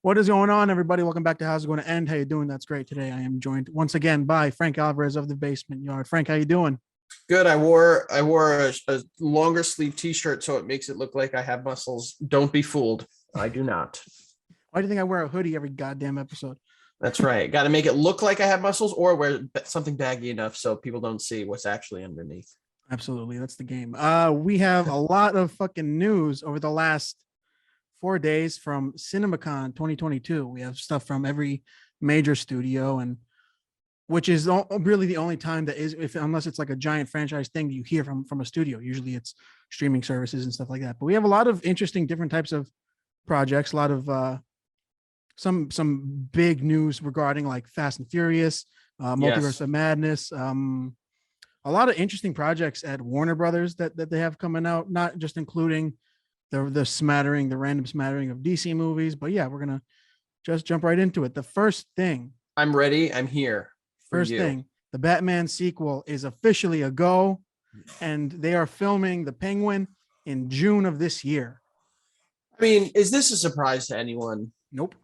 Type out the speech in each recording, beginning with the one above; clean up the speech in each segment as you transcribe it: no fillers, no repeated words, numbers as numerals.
What is going on, everybody? Welcome back to How's It Going to End? How you doing? That's great. Today I am joined once again by Frank Alvarez of the Basement Yard. Frank, how you doing? Good. I wore a longer sleeve t-shirt so it makes it look like I have muscles. Don't be fooled. I do not. Why do you think I wear a hoodie every goddamn episode? That's right. Got to make it look like I have muscles or wear something baggy enough so people don't see what's actually underneath. Absolutely, that's the game. We have a lot of fucking news over the last 4 days from CinemaCon 2022. We have stuff from every major studio, and which is really the only time that is, if unless it's like a giant franchise thing that you hear from a studio. Usually it's streaming services and stuff like that. But we have a lot of interesting different types of projects, a lot of some big news regarding like Fast and Furious, Multiverse Yes. of Madness, a lot of interesting projects at Warner Brothers that they have coming out, not just including the random smattering of DC movies, but yeah, we're gonna just jump right into it. The I'm ready. I'm here for first you. thing, the Batman sequel is officially a go, and they are filming the Penguin in June of this year. I mean, is this a surprise to anyone? Nope.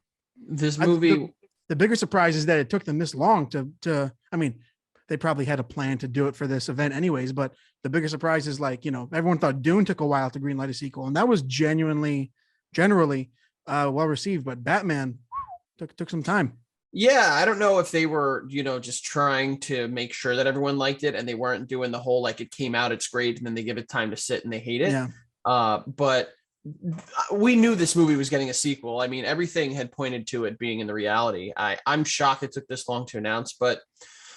This I, movie, the bigger surprise is that it took them this long to. I mean, they probably had a plan to do it for this event anyways, but the bigger surprise is like, everyone thought Dune took a while to greenlight a sequel, and that was generally well received, but Batman took some time. yeah, I don't know if they were, just trying to make sure that everyone liked it and they weren't doing the whole like it came out, it's great, and then they give it time to sit and they hate it. Yeah. But we knew this movie was getting a sequel. I mean, everything had pointed to it being in the reality. I'm shocked it took this long to announce, but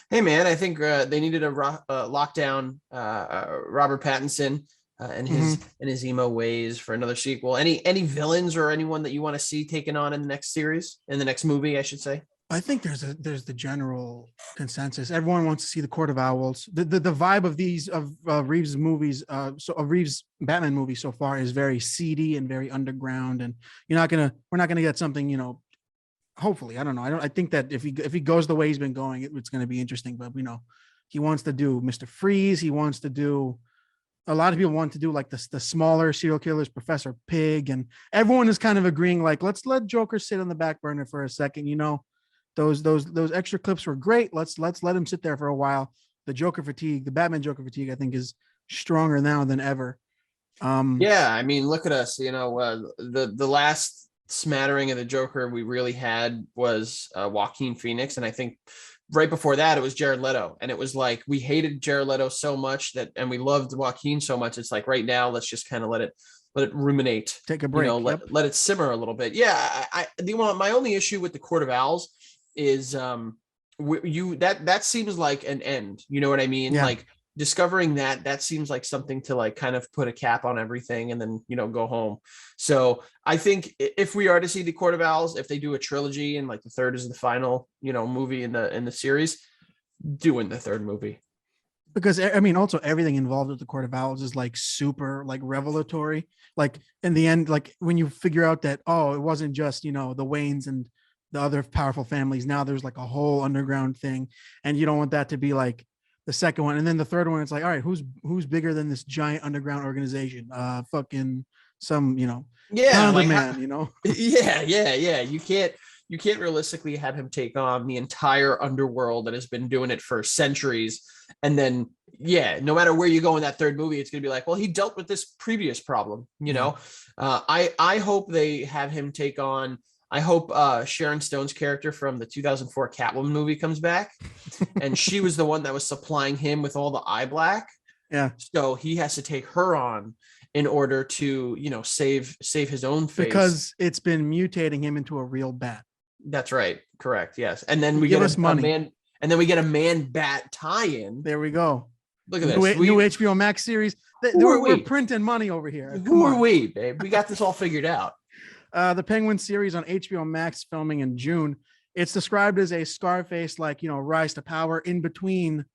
hey, man, I think they needed a lockdown Robert Pattinson and his emo ways for another sequel. Any villains or anyone that you want to see taken on in the next series, in the next movie, I should say? I think there's the general consensus. Everyone wants to see the Court of Owls. The vibe of these of Reeves movies, of Reeves Batman movies so far is very seedy and very underground. And we're not gonna get something, hopefully. I don't know. I think that if he goes the way he's been going, it's gonna be interesting. But he wants to do Mr. Freeze. He wants to do. A lot of people want to do like the smaller serial killers, Professor Pig, and everyone is kind of agreeing like, let's let Joker sit on the back burner for a second. Those extra clips were great. Let's let him sit there for a while. The Batman Joker fatigue, I think, is stronger now than ever. Yeah, I mean, look at us. The last smattering of the Joker we really had was Joaquin Phoenix, and I think right before that it was Jared Leto, and it was like we hated Jared Leto so much and we loved Joaquin so much. It's like right now, let's just kind of let it ruminate, take a break, let it simmer a little bit. Yeah, my only issue with the Court of Owls is that seems like an end. You know what I mean? Yeah. Like discovering that seems like something to like kind of put a cap on everything and then go home. So I think if we are to see the Court of Owls, if they do a trilogy and like the third is the final movie in the series, doing the third movie. Because I mean, also everything involved with the Court of Owls is like super like revelatory. Like in the end, like when you figure out that it wasn't just the Waynes and the other powerful families. Now there's like a whole underground thing, and you don't want that to be like the second one. And then the third one, it's like, all right, who's bigger than this giant underground organization? Fucking some, yeah, like man, yeah. You can't realistically have him take on the entire underworld that has been doing it for centuries. And then, no matter where you go in that third movie, it's going to be like, well, he dealt with this previous problem, I hope they have him take on. I hope Sharon Stone's character from the 2004 Catwoman movie comes back, and she was the one that was supplying him with all the eye black. Yeah. So he has to take her on in order to, save his own face, because it's been mutating him into a real bat. That's right. Correct. Yes. And then we Give get us money. a man bat tie-in. There we go. Look at this new HBO Max series. We're printing money over here. Who are we, babe? We got this all figured out. The Penguin series on HBO Max filming in June. It's described as a Scarface, like, rise to power in between,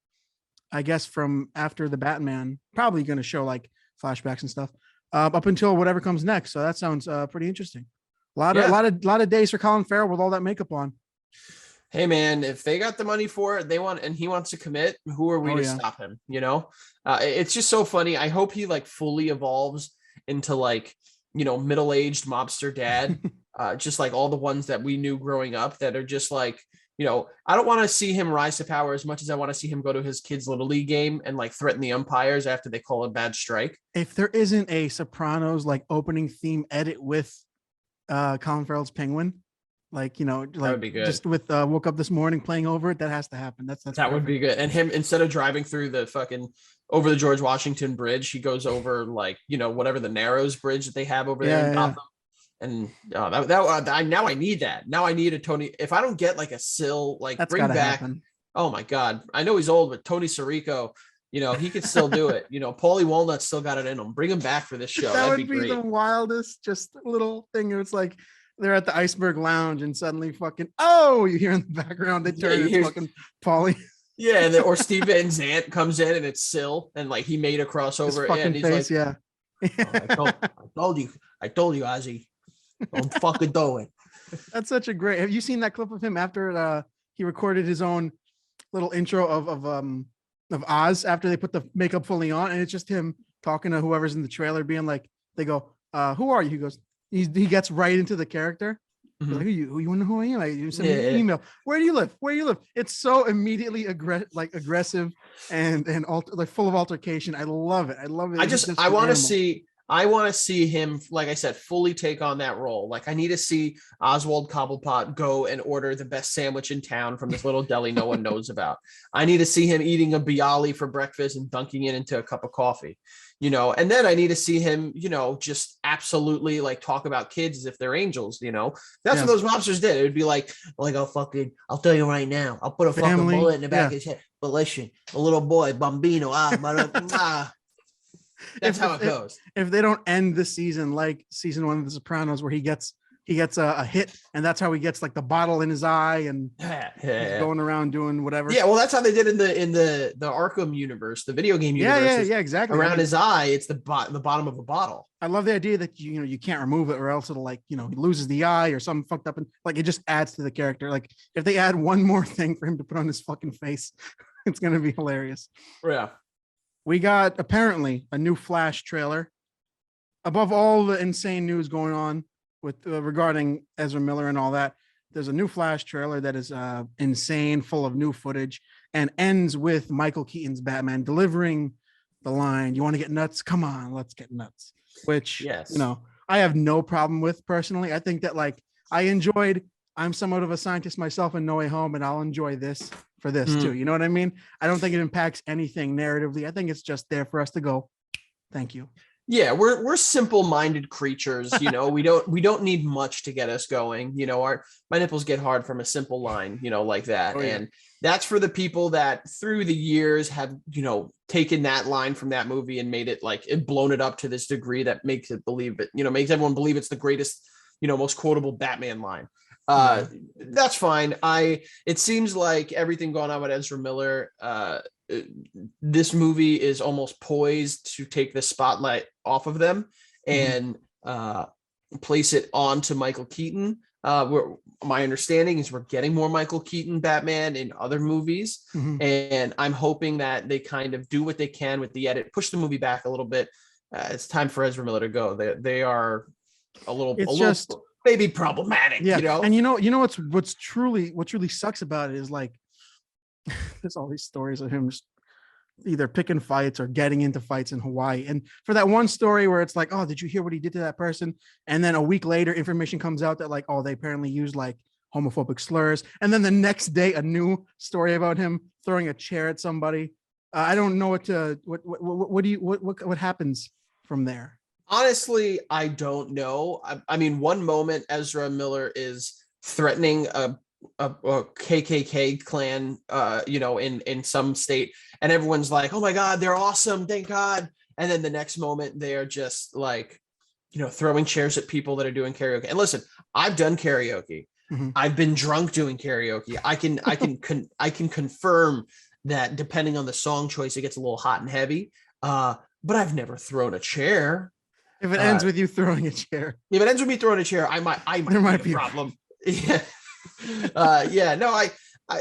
I guess, from after the Batman, probably going to show like flashbacks and stuff up until whatever comes next. So that sounds pretty interesting. A lot of days for Colin Farrell with all that makeup on. Hey man, if they got the money for it, and he wants to commit, who are we to stop him? It's just so funny. I hope he like fully evolves into like, middle-aged mobster dad just like all the ones that we knew growing up that are just like, I don't want to see him rise to power as much as I want to see him go to his kids' little league game and like threaten the umpires after they call a bad strike. If there isn't a Sopranos like opening theme edit with Colin Farrell's Penguin, like, like that would be good. Just with Woke Up This Morning playing over it, that has to happen. That's that would be good. And him, instead of driving through the fucking over the George Washington Bridge, he goes over like, whatever the Narrows Bridge that they have over there in Gotham. And now I need that. Now I need a Tony. If I don't get like a Sill, like that's bring back. Happen. Oh my God. I know he's old, but Tony Sirico, he could still do it. Paulie Walnut still got it in him. Bring him back for this show. That That'd would be the wildest, just little thing. It's like they're at the Iceberg Lounge and suddenly fucking, you hear in the background, they turn it's fucking Paulie. Yeah, or Steve Van Zandt comes in and it's Sill, and like he made a crossover. And he's face, like, I told you, Ozzy. Don't fucking do it. That's such a great. Have you seen that clip of him after he recorded his own little intro of Oz after they put the makeup fully on, and it's just him talking to whoever's in the trailer, being like, they go, "Who are you?" He goes, he gets right into the character. Mm-hmm. Like, who you wonder who I am? Like, you send me an email. Where do you live? Where do you live? It's so immediately aggressive and like full of altercation. I love it. I love it. I want to see him, like I said, fully take on that role. Like I need to see Oswald Cobblepot go and order the best sandwich in town from this little deli no one knows about. I need to see him eating a Bialy for breakfast and dunking it into a cup of coffee, and then I need to see him, just absolutely like talk about kids as if they're angels, that's what those mobsters did. It would be like I'll tell you right now, I'll put a fucking bullet in the back of his head. But listen, a little boy, Bambino, That's how it goes. If they don't end the season like season 1 of The Sopranos, where he gets a hit, and that's how he gets like the bottle in his eye and going around doing whatever. Yeah, well, that's how they did in the Arkham universe, the video game universe. Yeah, exactly. Around his eye, it's the bottom of a bottle. I love the idea that you can't remove it, or else it'll he loses the eye or something fucked up, and like it just adds to the character. Like if they add one more thing for him to put on his fucking face, it's gonna be hilarious. Yeah. We got apparently a new Flash trailer. Above all the insane news going on with regarding Ezra Miller and all that, there's a new Flash trailer that is insane, full of new footage, and ends with Michael Keaton's Batman delivering the line, "You want to get nuts? Come on, let's get nuts." Which, yes, I have no problem with personally. I think that I'm somewhat of a scientist myself in No Way Home, and I'll enjoy this for this too. You know what I mean? I don't think it impacts anything narratively. I think it's just there for us to go, thank you. Yeah, we're simple-minded creatures, we don't need much to get us going. My nipples get hard from a simple line, like that. And that's for the people that through the years have, taken that line from that movie and made it blown it up to this degree that makes it believe it, makes everyone believe it's the greatest, most quotable Batman line. That's fine. It seems like everything going on with Ezra Miller, this movie is almost poised to take the spotlight off of them and place it onto Michael Keaton. My understanding is we're getting more Michael Keaton Batman in other movies, and I'm hoping that they kind of do what they can with the edit, push the movie back a little bit. It's time for Ezra Miller to go. They are a little maybe problematic, And what truly sucks about it is there's all these stories of him just either picking fights or getting into fights in Hawaii. And for that one story where it's like, oh, did you hear what he did to that person? And then a week later, information comes out that they apparently used homophobic slurs. And then the next day, a new story about him throwing a chair at somebody. I don't know what happens from there. Honestly, I don't know. I mean, one moment Ezra Miller is threatening a KKK clan, in some state, and everyone's like, "Oh my God, they're awesome! Thank God!" And then the next moment, they are just throwing chairs at people that are doing karaoke. And listen, I've done karaoke. I've been drunk doing karaoke. I can confirm that depending on the song choice, it gets a little hot and heavy. But I've never thrown a chair. If it ends with you throwing a chair, if it ends with me throwing a chair, there might be a problem. Yeah.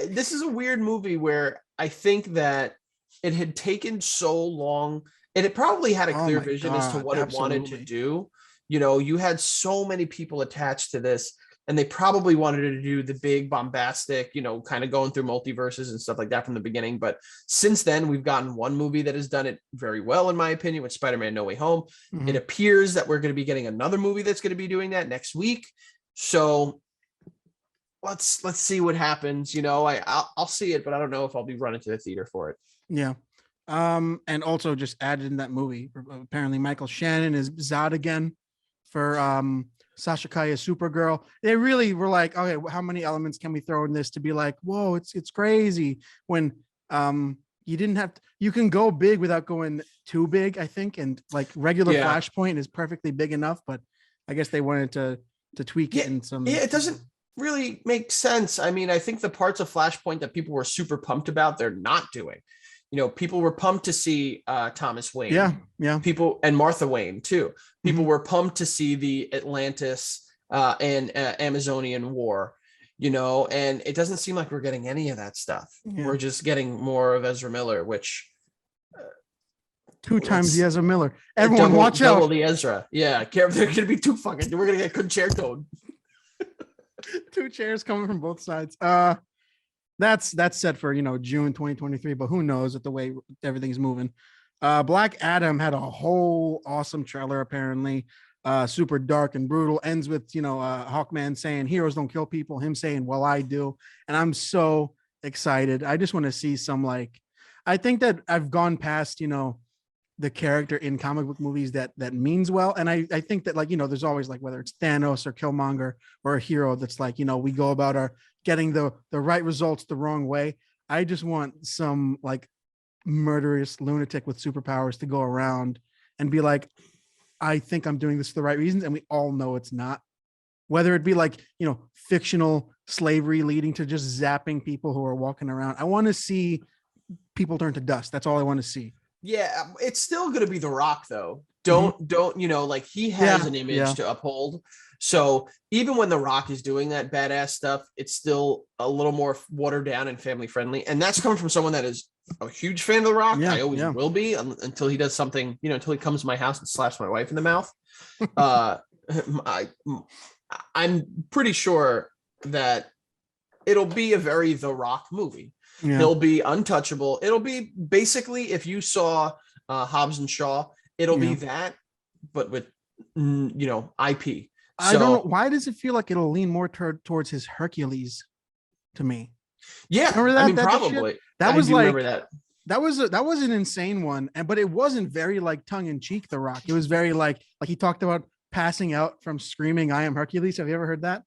This is a weird movie where I think that it had taken so long, and it probably had a clear vision as to what it wanted to do, You know, you had so many people attached to this, and they probably wanted to do the big bombastic, you know, kind of going through multiverses and stuff like that from the beginning. But since then, we've gotten one movie that has done it very well, in my opinion, with Spider-Man No Way Home. Mhm. It appears that we're going to be getting another movie that's going to be doing that next week. So let's see what happens. You know, I'll see it, but I don't know if I'll be running to the theater for it. Yeah. And also just added in that movie, apparently Michael Shannon is Zod again for Sasha Kaya's Supergirl. They really were like, okay, how many elements can we throw in this to be like, whoa, it's crazy when you didn't have to, you can go big without going too big, I think, and like regular Flashpoint is perfectly big enough, but I guess they wanted to tweak it in some. Yeah, it doesn't really make sense. I mean, I think the parts of Flashpoint that people were super pumped about, they're not doing. You know, people were pumped to see Thomas Wayne. Yeah. People, and Martha Wayne too. People were pumped to see the Atlantis and Amazonian War. You know, and it doesn't seem like we're getting any of that stuff. Yeah. We're just getting more of Ezra Miller, which two times the Ezra Miller. Everyone, watch out! Double the Ezra. Yeah, they're gonna be too fucking. We're gonna get concertoed. Two chairs coming from both sides. That's set for, you know, June 2023, but who knows with the way everything's moving. Black Adam had a whole awesome trailer, apparently. Super dark and brutal, ends with, you know, Hawkman saying heroes don't kill people, him saying, well, I do. And I'm so excited. I just want to see some, like, I think that I've gone past, you know, the character in comic book movies that means well. And I think that, like, you know, there's always, like, whether it's Thanos or Killmonger or a hero that's like, you know, we go about our getting the right results the wrong way. I just want some, like, murderous lunatic with superpowers to go around and be like, I think I'm doing this for the right reasons, and we all know it's not. Whether it be like, you know, fictional slavery leading to just zapping people who are walking around. I want to see people turn to dust. That's all I want to see. Yeah, it's still going to be The Rock, though. Don't, you know, like, he has an image to uphold. So even when The Rock is doing that badass stuff, it's still a little more watered down and family friendly. And that's coming from someone that is a huge fan of The Rock. I always will be until he does something, you know, until he comes to my house and slaps my wife in the mouth. I'm pretty sure that it'll be a very The Rock movie. Yeah. He'll be untouchable. It'll be basically, if you saw Hobbs and Shaw, it'll be that, but with, you know, IP. I don't know. Why does it feel like it'll lean more towards his Hercules to me? Yeah. Remember that? I mean, probably. That was like, that was an insane one. But it wasn't very, like, tongue in cheek, The Rock. It was very like he talked about passing out from screaming, I am Hercules. Have you ever heard that?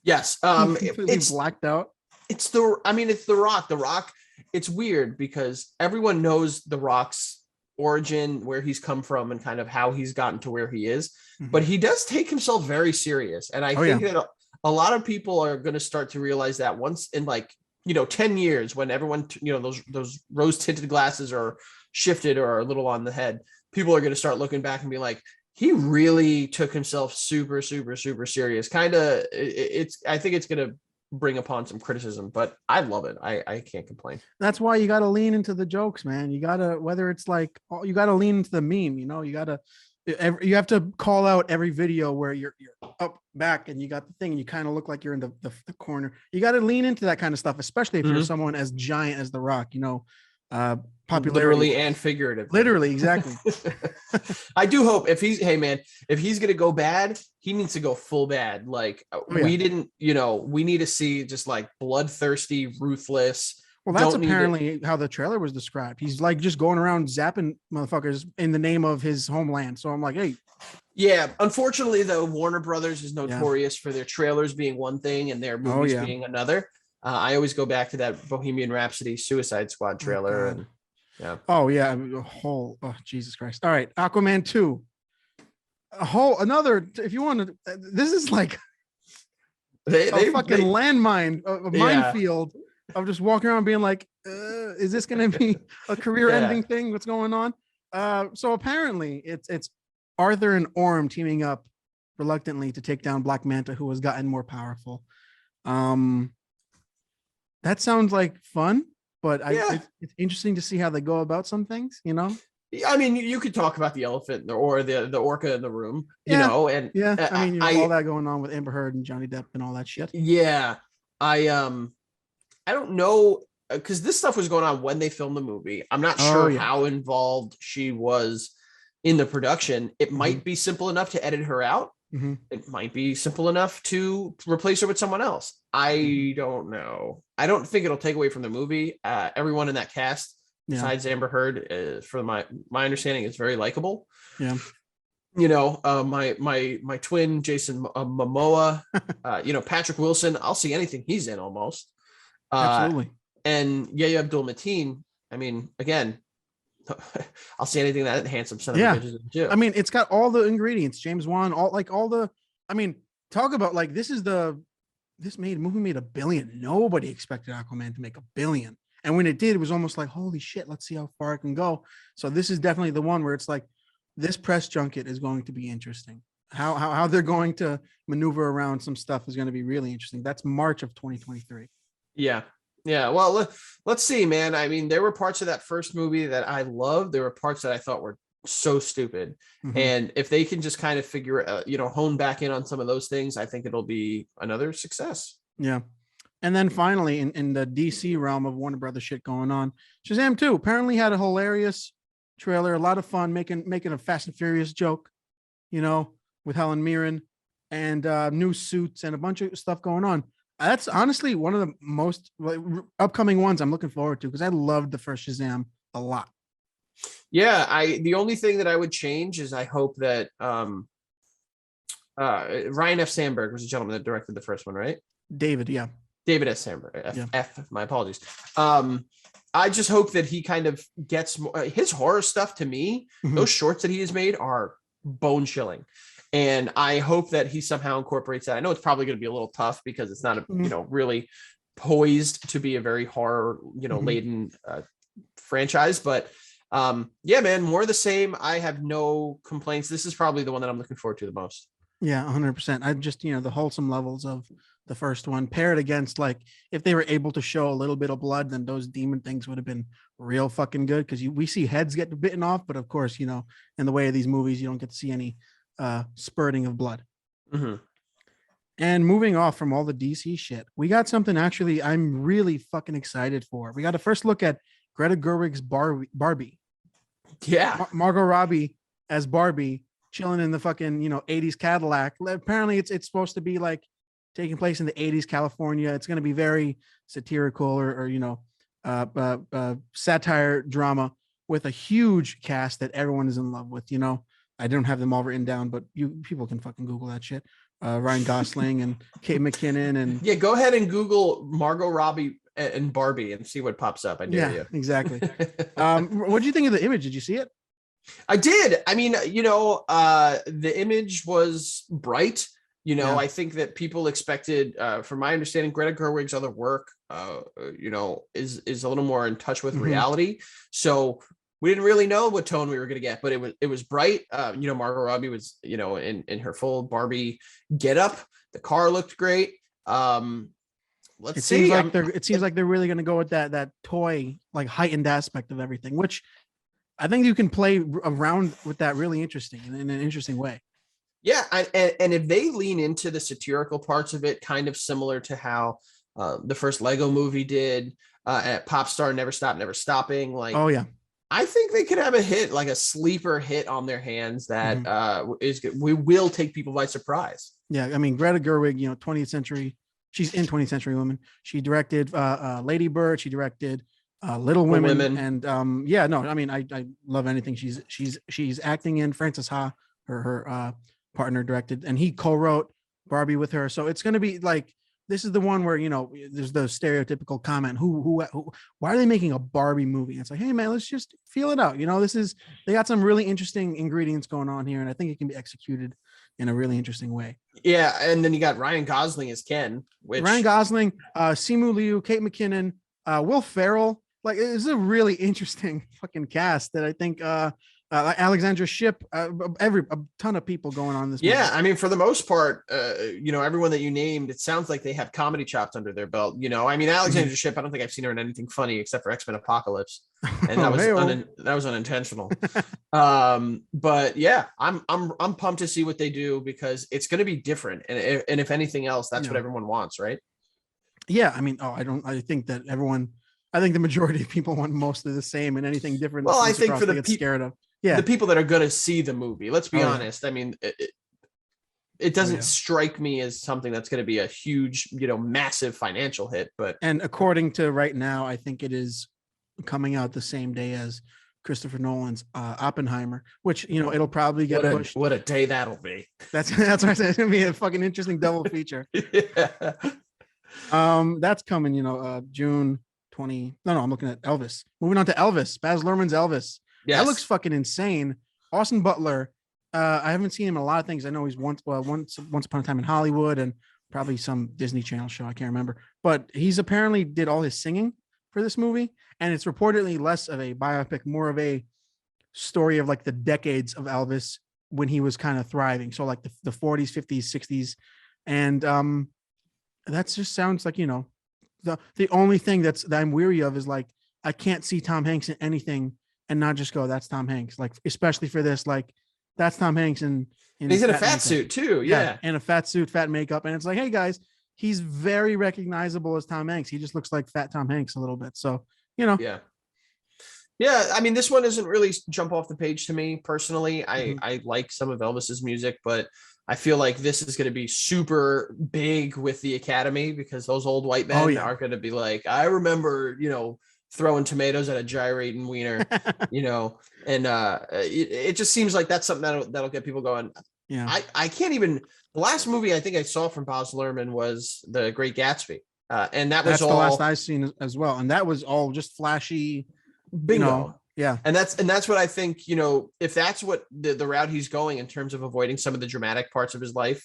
Yes. It's blacked out. It's The Rock. The Rock. It's weird because everyone knows The Rock's origin, where he's come from, and kind of how he's gotten to where he is. But he does take himself very serious. And I think that a lot of people are going to start to realize that once in, like, you know, 10 years, when everyone, you know, those rose tinted glasses are shifted or are a little on the head, people are going to start looking back and be like, he really took himself super, super, super serious. Kind of, I think it's going to bring upon some criticism, but I love it. I can't complain. That's why you got to lean into the jokes, man. You got to, whether it's like, you got to lean into the meme, you know, you have to call out every video where you're up back and you got the thing and you kind of look like you're in the corner. You got to lean into that kind of stuff, especially if you're someone as giant as The Rock, you know, popularity. Literally and figuratively. Literally, exactly. I do hope if he's going to go bad, he needs to go full bad. Like, we didn't, you know, we need to see just, like, bloodthirsty, ruthless. Well, that's apparently how the trailer was described. He's, like, just going around zapping motherfuckers in the name of his homeland. So I'm like, hey. Yeah, unfortunately, though, Warner Brothers is notorious for their trailers being one thing and their movies being another. I always go back to that Bohemian Rhapsody Suicide Squad trailer. Jesus Christ. All right. Aquaman 2. If you want to, this is like a fucking landmine, a minefield of just walking around being like, is this going to be a career ending thing? What's going on? So apparently it's Arthur and Orm teaming up reluctantly to take down Black Manta, who has gotten more powerful. That sounds like fun, but it's interesting to see how they go about some things, you know? I mean, you could talk about the elephant or the orca in the room, you Yeah. know, and Yeah, I mean, I all that going on with Amber Heard and Johnny Depp and all that shit. yeah, I don't know because this stuff was going on when they filmed the movie. I'm not Oh sure yeah. how involved she was in the production. It might be simple enough to edit her out. It might be simple enough to replace her with someone else. I don't know. I don't think it'll take away from the movie. Everyone in that cast, besides Amber Heard, for my understanding, is very likable. Yeah. You know, my twin Jason Momoa, you know, Patrick Wilson. I'll see anything he's in almost. Absolutely. And Yahya Abdul-Mateen. I mean, again, I'll see anything that handsome son of a bitch is in too. I mean, it's got all the ingredients. James Wan, all the. I mean, talk about like this movie made $1 billion. Nobody expected Aquaman to make $1 billion, and when it did, it was almost like, holy shit, let's see how far it can go. So this is definitely the one where it's like, this press junket is going to be interesting. How they're going to maneuver around some stuff is going to be really interesting. That's March of 2023. Yeah. Well, let's see, man. I mean, there were parts of that first movie that I loved. There were parts that I thought were so stupid. And if they can just kind of figure, you know, hone back in on some of those things, I think it'll be another success. Yeah. And then finally, in the DC realm of Warner Brothers shit going on, Shazam 2 apparently had a hilarious trailer, a lot of fun, making a Fast and Furious joke, you know, with Helen Mirren and new suits and a bunch of stuff going on. That's honestly one of the most upcoming ones I'm looking forward to because I loved the first Shazam a lot. Yeah, the only thing that I would change is I hope that Ryan F. Sandberg was the gentleman that directed the first one, right? David S. Sandberg. My apologies. I just hope that he kind of gets more, his horror stuff to me. Those shorts that he has made are bone chilling. And I hope that he somehow incorporates that. I know it's probably going to be a little tough because it's not a, you know, really poised to be a very horror, you know, laden franchise, but yeah, man, more of the same. I have no complaints. This is probably the one that I'm looking forward to the most. Yeah, 100%. I just, you know, the wholesome levels of the first one paired against, like, if they were able to show a little bit of blood, then those demon things would have been real fucking good. Cause we see heads get bitten off, but of course, you know, in the way of these movies, you don't get to see any spurting of blood. And moving off from all the DC shit, we got something actually I'm really fucking excited for. We got a first look at Greta Gerwig's Barbie. Yeah. Margot Robbie as Barbie chilling in the fucking, you know, 80s Cadillac. Apparently it's supposed to be like taking place in the 80s California. It's going to be very satirical or you know, satire drama with a huge cast that everyone is in love with, you know. I don't have them all written down, but people can fucking Google that shit. Ryan Gosling and Kate McKinnon and go ahead and Google Margot Robbie and Barbie and see what pops up. I dare you. Exactly. What do you think of the image? Did you see it? I did. I mean, you know, the image was bright. You know, I think that people expected, from my understanding, Greta Gerwig's other work, you know, is a little more in touch with reality. So we didn't really know what tone we were going to get, but it was bright. You know, Margot Robbie was, you know, in her full Barbie getup. The car looked great. It seems like they're really going to go with that toy, like heightened aspect of everything, which I think you can play around with that really interesting in an interesting way. Yeah, and if they lean into the satirical parts of it, kind of similar to how the first Lego movie did, at Pop Star Never Stop Never Stopping, like, oh yeah, I think they could have a hit, like a sleeper hit on their hands that we will take people by surprise. Yeah, I mean, Greta Gerwig, you know, 20th century, she's in 20th Century Women. She directed Lady Bird. She directed Little Women. And yeah, no, I mean, I love anything she's acting in. Frances Ha, her partner, directed, and he co-wrote Barbie with her. So it's going to be like, this is the one where, you know, there's the stereotypical comment, who why are they making a Barbie movie? And it's like, hey man, let's just feel it out. You know, they got some really interesting ingredients going on here, and I think it can be executed in a really interesting way. Yeah, and then you got Ryan Gosling as Ken. Ryan Gosling, Simu Liu, Kate McKinnon, Will Ferrell. Like, it's a really interesting fucking cast that I think Alexandra Shipp, a ton of people going on this. Yeah, movie. I mean, for the most part, everyone that you named, it sounds like they have comedy chops under their belt. I mean, Alexandra Shipp, I don't think I've seen her in anything funny except for X-Men Apocalypse, and that was that was unintentional. But yeah, I'm pumped to see what they do because it's going to be different, and if anything else, that's what everyone wants, right? Yeah, I mean, I think that I think the majority of people want mostly the same, and anything different. Well, I think for the people scared of. Yeah, the people that are going to see the movie, let's be honest. I mean, it doesn't strike me as something that's going to be a huge, massive financial hit. And according to right now, I think it is coming out the same day as Christopher Nolan's Oppenheimer, which it'll probably get pushed. What a day that'll be. That's what I said. It's gonna be a fucking interesting double feature. Yeah. That's coming. June 20. No, I'm looking at Elvis. Moving on to Elvis. Baz Luhrmann's Elvis. Yes. That looks fucking insane. Austin Butler. I haven't seen him in a lot of things. I know he's once upon a time in Hollywood and probably some Disney Channel show. I can't remember, but he's apparently did all his singing for this movie, and it's reportedly less of a biopic, more of a story of like the decades of Elvis when he was kind of thriving. So like the 40s, 50s, 60s, and that just sounds like the only thing that I'm weary of is like I can't see Tom Hanks in anything and not just go, that's Tom Hanks. Like, especially for this, like, that's Tom Hanks. And he's in a fat suit too. Yeah. And a fat suit, fat makeup. And it's like, hey guys, he's very recognizable as Tom Hanks. He just looks like fat Tom Hanks a little bit. So, Yeah. Yeah. I mean, this one doesn't really jump off the page to me personally. I like some of Elvis's music, but I feel like this is going to be super big with the Academy because those old white men are going to be like, I remember, throwing tomatoes at a gyrating wiener, and it just seems like that's something that'll get people going. Yeah. I can't even, the last movie I think I saw from Baz Luhrmann was The Great Gatsby. And that's all the last I've seen as well. And that was all just flashy. Bingo. Yeah. And that's what I think, if that's what the route he's going in terms of avoiding some of the dramatic parts of his life,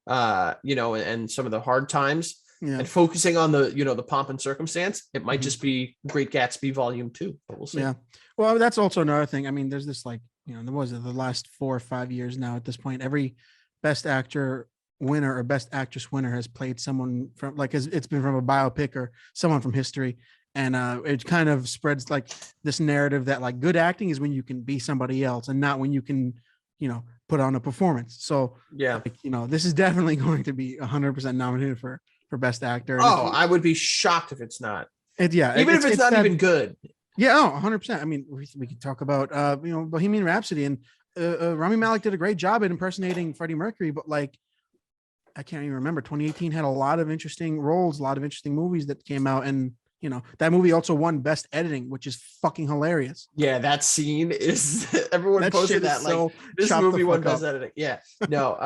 and some of the hard times, and focusing on the, the pomp and circumstance, it might just be Great Gatsby Volume 2, but we'll see. Yeah. Well, that's also another thing. I mean, there's this like, there was the last 4 or 5 years now at this point, every best actor winner or best actress winner has played someone from like, it's been from a biopic or someone from history. And it kind of spreads like this narrative that like good acting is when you can be somebody else and not when you can, put on a performance. So yeah, this is definitely going to be 100% nominated for best actor. And I would be shocked if it's not. Even if it's not even good. Yeah, 100%. I mean, we could talk about Bohemian Rhapsody, and Rami Malek did a great job at impersonating Freddie Mercury, but like I can't even remember. 2018 had a lot of interesting roles, a lot of interesting movies that came out, and that movie also won best editing, which is fucking hilarious. Yeah, that scene is everyone posted that like so this movie won best editing. Yeah. No,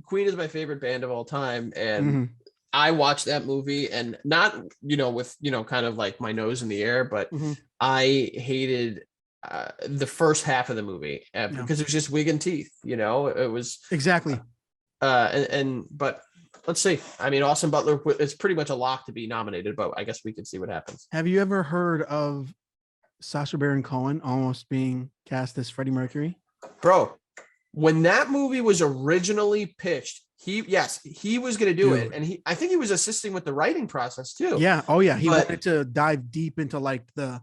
Queen is my favorite band of all time, and I watched that movie, and not with kind of like my nose in the air, but I hated the first half of the movie because it was just wig and teeth. It was exactly. But let's see. I mean, Austin Butler is pretty much a lock to be nominated, but I guess we can see what happens. Have you ever heard of Sasha Baron Cohen almost being cast as Freddie Mercury? Bro, when that movie was originally pitched, he was going to do it, and I think he was assisting with the writing process too. Yeah. Oh yeah. He wanted to dive deep into like the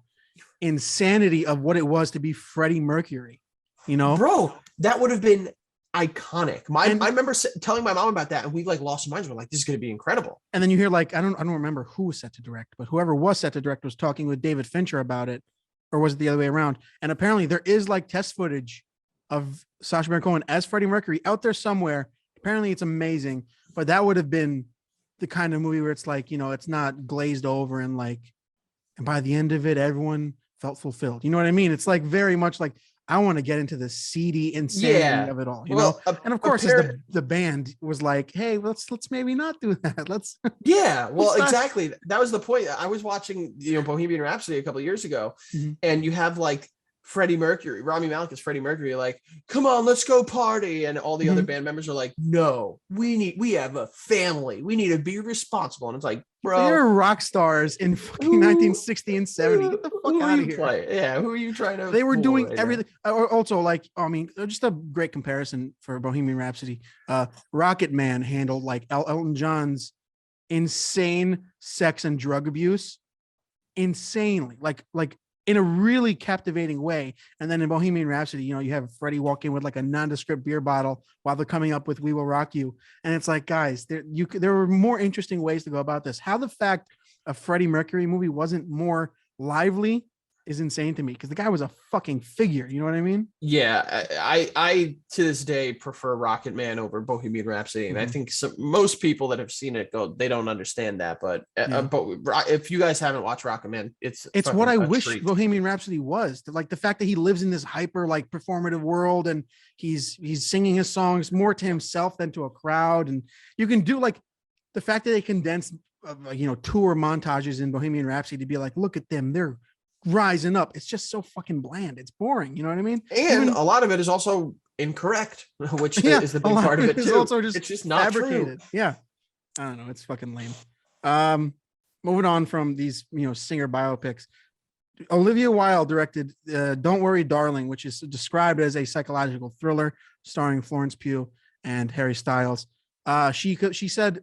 insanity of what it was to be Freddie Mercury. Bro, that would have been iconic. I remember telling my mom about that, and we like lost our minds. We're like, this is going to be incredible. And then you hear like I don't remember who was set to direct, but whoever was set to direct was talking with David Fincher about it, or was it the other way around? And apparently there is like test footage of Sacha Baron Cohen as Freddie Mercury out there somewhere. Apparently it's amazing, but that would have been the kind of movie where it's like, it's not glazed over and by the end of it, everyone felt fulfilled. You know what I mean? It's like very much like, I want to get into the seedy insanity of it all, and of course, the band was like, "Hey, let's maybe not do that. Let's." Yeah, well, exactly. That was the point. I was watching, Bohemian Rhapsody a couple of years ago, and you have like Freddie Mercury, Rami Malek is Freddie Mercury, like, come on, let's go party. And all the other band members are like, no, we have a family. We need to be responsible. And it's like, bro, they're rock stars in fucking 1960 and 70. Get the fuck out of here. Yeah, who are you trying to? They were doing right everything. Also, like, I mean, just a great comparison for Bohemian Rhapsody. Rocket Man handled like Elton John's insane sex and drug abuse insanely, like in a really captivating way. And then in Bohemian Rhapsody, you know, you have Freddie walk in with like a nondescript beer bottle while they're coming up with "We Will Rock You," and it's like, guys, there were more interesting ways to go about this. How the fact a Freddie Mercury movie wasn't more lively is insane to me, because the guy was a fucking figure. You know what I mean? Yeah, I to this day prefer Rocket Man over Bohemian Rhapsody, and I think most people that have seen it they don't understand that. But if you guys haven't watched Rocket Man, it's what I wish Bohemian Rhapsody was. Like the fact that he lives in this hyper like performative world, and he's singing his songs more to himself than to a crowd, and you can do like the fact that they condensed tour montages in Bohemian Rhapsody to be like, look at them, they're rising up. It's just so fucking bland. It's boring. You know what I mean? And a lot of it is also incorrect, which is the big part of it too. Also just it's just not fabricated. True. Yeah. I don't know. It's fucking lame. Moving on from these, singer biopics. Olivia Wilde directed Don't Worry, Darling, which is described as a psychological thriller starring Florence Pugh and Harry Styles. She said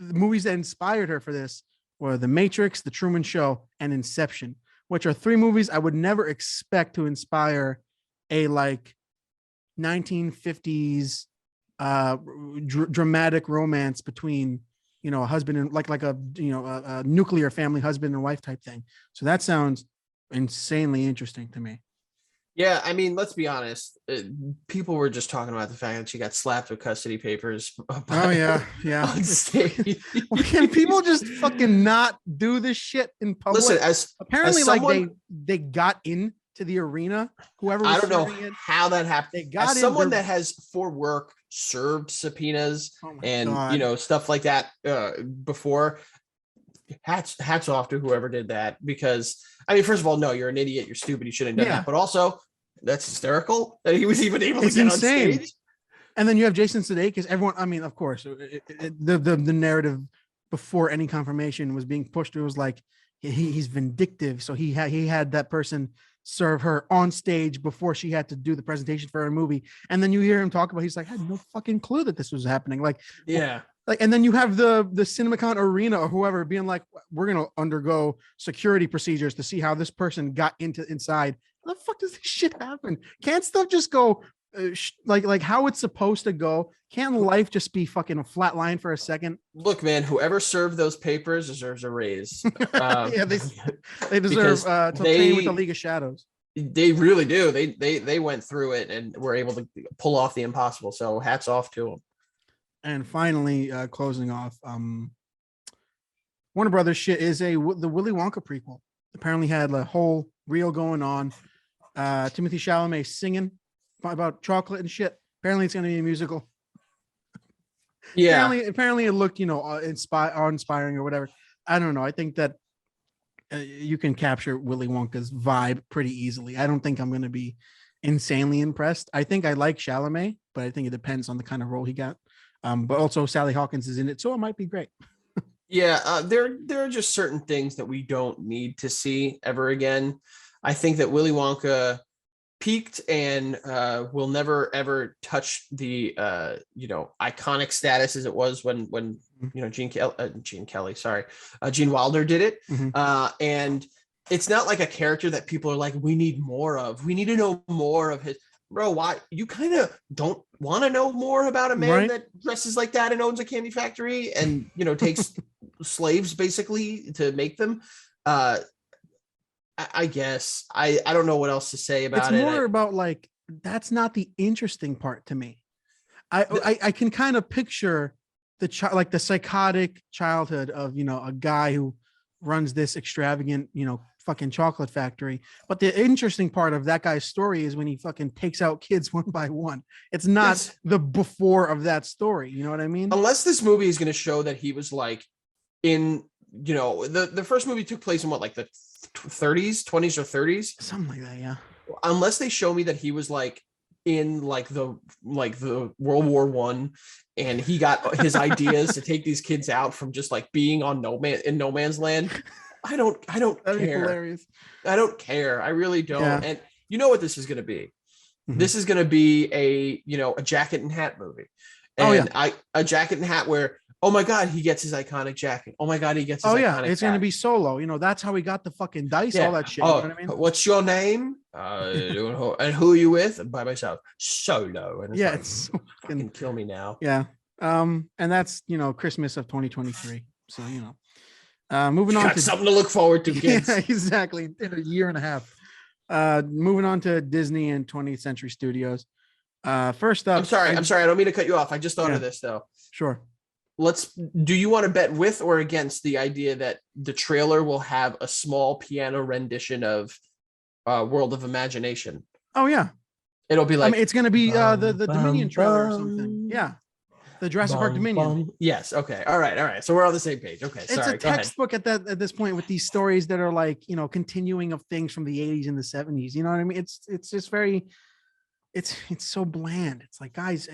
the movies that inspired her for this were The Matrix, The Truman Show, and Inception, which are three movies I would never expect to inspire a like 1950s dramatic romance between, a husband and like a nuclear family husband and wife type thing. So that sounds insanely interesting to me. Yeah, I mean, let's be honest. People were just talking about the fact that she got slapped with custody papers. Oh yeah. On stage. Can people just fucking not do this shit in public? Listen, apparently, like they got into the arena. Whoever was I don't know how that happened. They got as someone that has for work served subpoenas and stuff like that before. Hats off to whoever did that, because I mean, first of all, no, you're an idiot, you're stupid, you shouldn't have done that. But also, that's hysterical that he was even able to get insane. On stage. And then you have Jason Sudeikis. Everyone, I mean, of course, the narrative before any confirmation was being pushed. It was like he's vindictive, so he had that person serve her on stage before she had to do the presentation for her movie. And then you hear him talk about, he's like, I had no fucking clue that this was happening. Like, yeah. Like, and then you have the CinemaCon arena or whoever being like, we're going to undergo security procedures to see how this person got inside. How the fuck does this shit happen? Can't stuff just go like how it's supposed to go? Can't life just be fucking a flat line for a second? Look, man, whoever served those papers deserves a raise. Yeah, they deserve to train with the League of Shadows. They really do. They went through it and were able to pull off the impossible. So hats off to them. And finally, closing off, Warner Brothers shit is the Willy Wonka prequel. Apparently had a whole reel going on. Timothée Chalamet singing about chocolate and shit. Apparently it's going to be a musical. Yeah. Apparently it looked, inspiring or whatever. I don't know. I think that you can capture Willy Wonka's vibe pretty easily. I don't think I'm going to be insanely impressed. I think I like Chalamet, but I think it depends on the kind of role he got. But also Sally Hawkins is in it, so it might be great. Yeah, there are just certain things that we don't need to see ever again. I think that Willy Wonka peaked and will never ever touch the iconic status as it was when Gene Wilder did it. Mm-hmm. And it's not like a character that people are like, we need more of. We need to know more of his. Bro, why you kind of don't want to know more about a man that dresses like that and owns a candy factory and takes slaves basically to make them? I guess I don't know what else to say about it. It's more about like that's not the interesting part to me. I can kind of picture the psychotic childhood of a guy who runs this extravagant fucking chocolate factory. But the interesting part of that guy's story is when he fucking takes out kids one by one. It's not the before of that story. You know what I mean? Unless this movie is going to show that he was like in, the first movie took place in what, like the 20s or 30s? Something like that. Yeah. unless they show me that he was like in like the World War One, and he got his ideas to take these kids out from just like being on no man's land. I don't That'd be care. hilarious. I don't care. I really don't. Yeah. And you know what this is going to be? Mhm. This is going to be a jacket and hat movie. And a jacket and hat where, oh my God, he gets his iconic jacket. Oh my God, he gets his iconic it's hat. gonna be Solo. You know, that's how we got the fucking dice, Yeah. all that shit. Oh, You know what I mean? what's your name? And who are you with? By myself. Solo. And Yeah, it's so fucking kill me now. Yeah. And that's Christmas of 2023. So moving on Got to something to look forward to, kids. Yeah, exactly. In a year and a half. Moving on to Disney and 20th Century Studios. First up, I'm sorry. I don't mean to cut you off. I just thought of this though. Sure. Do you want to bet with or against the idea that the trailer will have a small piano rendition of World of Imagination? Oh yeah. It'll be like, it's going to be the Dominion trailer or something. Yeah. The Jurassic Park Dominion. Yes. Okay. All right. So we're on the same page. Okay. It's a textbook at this point with these stories that are like, continuing of things from the 80s and the 70s. You know what I mean? It's just very, it's so bland. It's like, guys,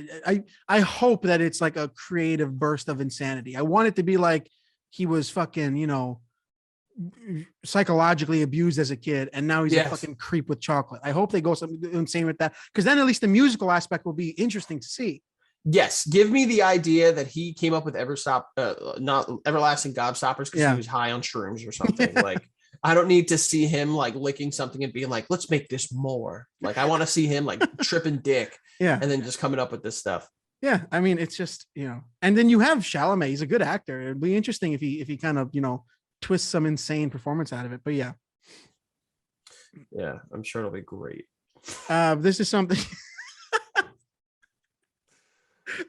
I hope that it's like a creative burst of insanity. I want it to be like he was fucking, psychologically abused as a kid, and now he's a fucking creep with chocolate. I hope they go something insane with that, because then at least the musical aspect will be interesting to see. Yes, give me the idea that he came up with not everlasting gobstoppers because he was high on shrooms or something. Like, I don't need to see him like licking something and being like, let's make this more. Like, I want to see him like tripping dick, and then just coming up with this stuff. Yeah, I mean, it's just and then you have Chalamet. He's a good actor. It'd be interesting if he kind of twist some insane performance out of it. But yeah, I'm sure it'll be great. This is something.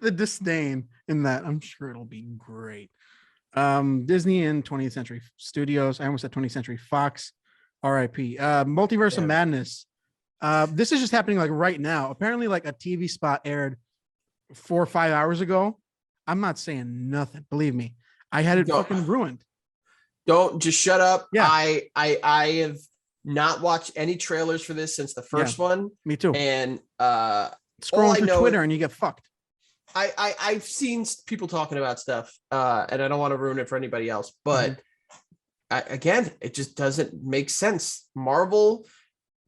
The disdain in that, I'm sure it'll be great. Disney and 20th Century Studios. I almost said 20th Century Fox. RIP. Multiverse of Madness. This is just happening like right now. Apparently, like a TV spot aired 4 or 5 hours ago. I'm not saying nothing. Believe me, I had it fucking ruined. Don't just shut up. Yeah. I have not watched any trailers for this since the first one. Me too. And scrolling through Twitter and you get fucked. I've seen people talking about stuff, and I don't want to ruin it for anybody else, but again, it just doesn't make sense. Marvel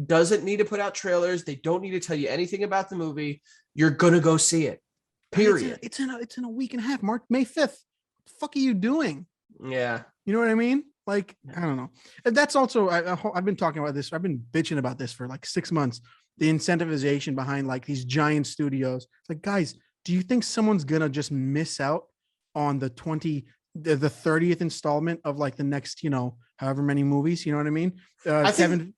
doesn't need to put out trailers. They don't need to tell you anything about the movie. You're gonna go see it. Period. It's in a week and a half. May 5th. What the fuck are you doing? Yeah. You know what I mean? Like, I don't know. And that's also, I've been talking about this. I've been bitching about this for like 6 months. The incentivization behind like these giant studios. It's like, guys, do you think someone's gonna just miss out on the 30th installment of like the next, however many movies? You know what I mean? I think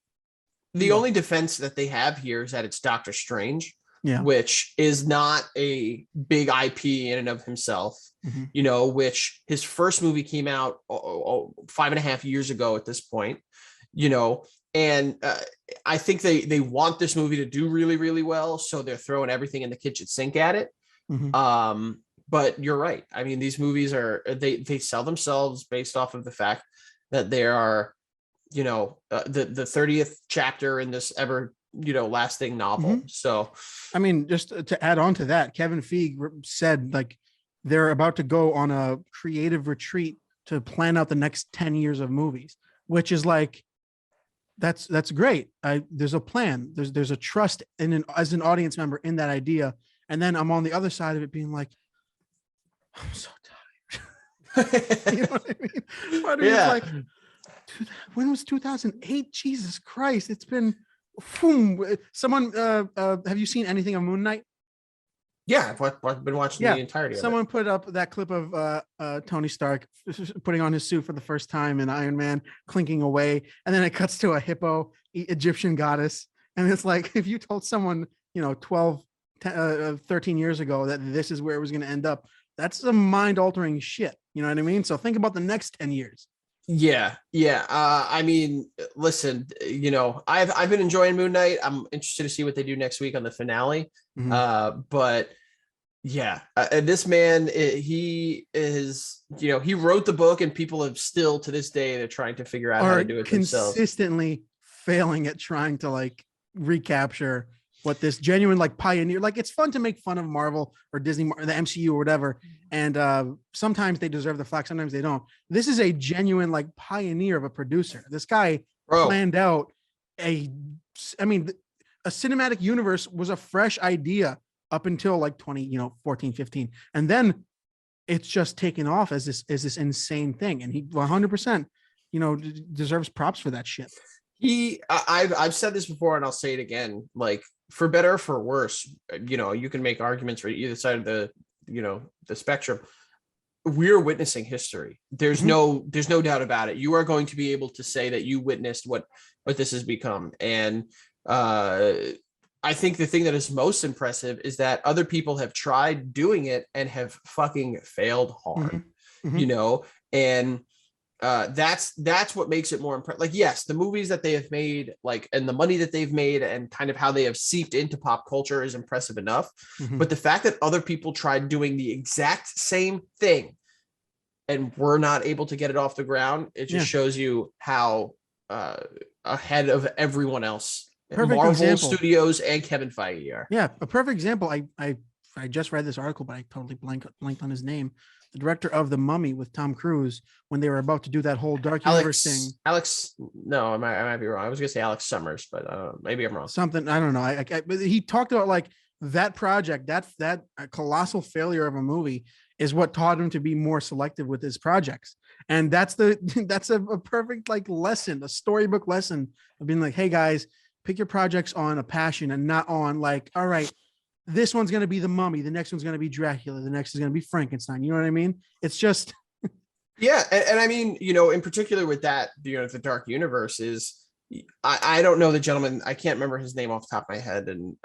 the only defense that they have here is that it's Doctor Strange, which is not a big IP in and of himself. Which his first movie came out 5.5 years ago at this point. And I think they want this movie to do really, really well, so they're throwing everything in the kitchen sink at it. But you're right. I mean, these movies they sell themselves based off of the fact that they are, the 30th chapter in this ever lasting novel. So, I mean, just to add on to that, Kevin Feige said like they're about to go on a creative retreat to plan out the next 10 years of movies, which is like, that's great. There's a plan. There's a trust as an audience member in that idea. And then I'm on the other side of it being like, I'm so tired. You know what I mean? But it's like, when was 2008? Jesus Christ. It's been, someone, have you seen anything of Moon Knight? Yeah, I've been watching the entirety of it. Someone put up that clip of Tony Stark putting on his suit for the first time in Iron Man, clinking away, and then it cuts to a hippo Egyptian goddess. And it's like, if you told someone, 13 years ago that this is where it was going to end up, that's some mind-altering shit. You know what I mean? So think about the next 10 years. Yeah. I mean, listen, I've been enjoying Moon Knight. I'm interested to see what they do next week on the finale. But yeah, this man, he is, he wrote the book, and people have still to this day, they're trying to figure out how to do it themselves. Consistently failing at trying to like recapture what this genuine like pioneer, like it's fun to make fun of Marvel or Disney, the MCU or whatever. And sometimes they deserve the flack, sometimes they don't. This is a genuine like pioneer of a producer. This guy planned out a cinematic universe was a fresh idea up until like 14, 15. And then it's just taken off as this insane thing. And he 100%, deserves props for that shit. I've said this before and I'll say it again, like for better or for worse, you can make arguments for either side of the spectrum. We're witnessing history. There's no doubt about it. You are going to be able to say that you witnessed what this has become. And I think the thing that is most impressive is that other people have tried doing it and have fucking failed hard, and that's what makes it more impressive. Like, yes, the movies that they have made, like, and the money that they've made and kind of how they have seeped into pop culture is impressive enough. But the fact that other people tried doing the exact same thing and were not able to get it off the ground, it just shows you how ahead of everyone else Marvel Studios and Kevin Feige are. Yeah, a perfect example. I just read this article, but I totally blanked on his name. The director of The Mummy with Tom Cruise, when they were about to do that whole Dark Universe thing. No, I might be wrong. I was gonna say Alex Summers, but maybe I'm wrong. Something, I don't know. But he talked about like that project, that colossal failure of a movie is what taught him to be more selective with his projects. And that's a perfect like lesson, a storybook lesson of being like, hey guys, pick your projects on a passion and not on like, all right, this one's going to be The Mummy. The next one's going to be Dracula. The next is going to be Frankenstein. You know what I mean? It's just. Yeah. And I mean, in particular with that, the Dark Universe is, I don't know the gentleman. I can't remember his name off the top of my head, and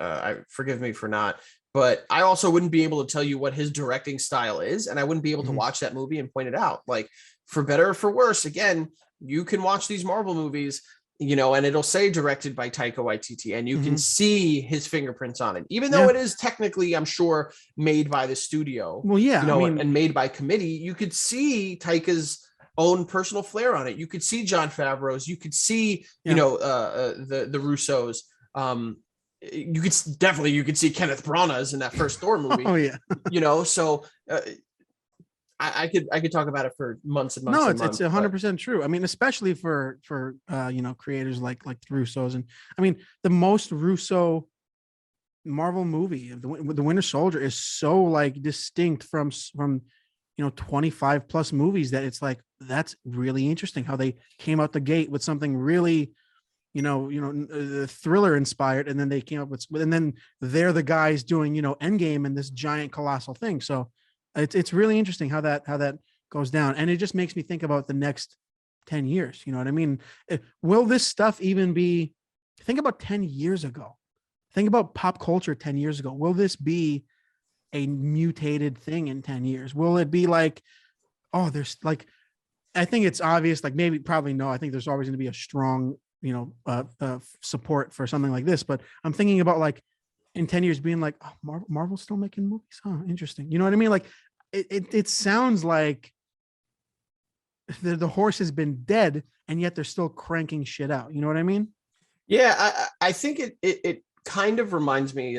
forgive me for not, but I also wouldn't be able to tell you what his directing style is. And I wouldn't be able to watch that movie and point it out. Like, for better or for worse, again, you can watch these Marvel movies, and it'll say directed by Taika Waititi, and you can see his fingerprints on it, even though it is technically, I'm sure, made by the studio. Well, yeah, and made by committee. You could see Taika's own personal flair on it. You could see Jon Favreau's. You could see, the Russos. You could see Kenneth Branagh's in that first Thor movie. Oh yeah. So. I could talk about it for months and months. No, it's 100% true. I mean, especially for creators like the Russos, and I mean the most Russo Marvel movie of the Winter Soldier is so like distinct from 25 plus movies that it's like that's really interesting how they came out the gate with something really thriller inspired, and then they came up with, and then they're the guys doing Endgame and this giant colossal thing. So. It's really interesting how that goes down, and it just makes me think about the next 10 years. You know what I mean? Will this stuff even be? Think about 10 years ago. Think about pop culture 10 years ago. Will this be a mutated thing in 10 years? Will it be like, oh, there's like, I think it's obvious. Like probably no. I think there's always going to be a strong support for something like this. But I'm thinking about like in 10 years being like, oh, Marvel's still making movies. Huh, interesting. You know what I mean? Like it sounds like the horse has been dead and yet they're still cranking shit out. You know what I mean? Yeah. I think it kind of reminds me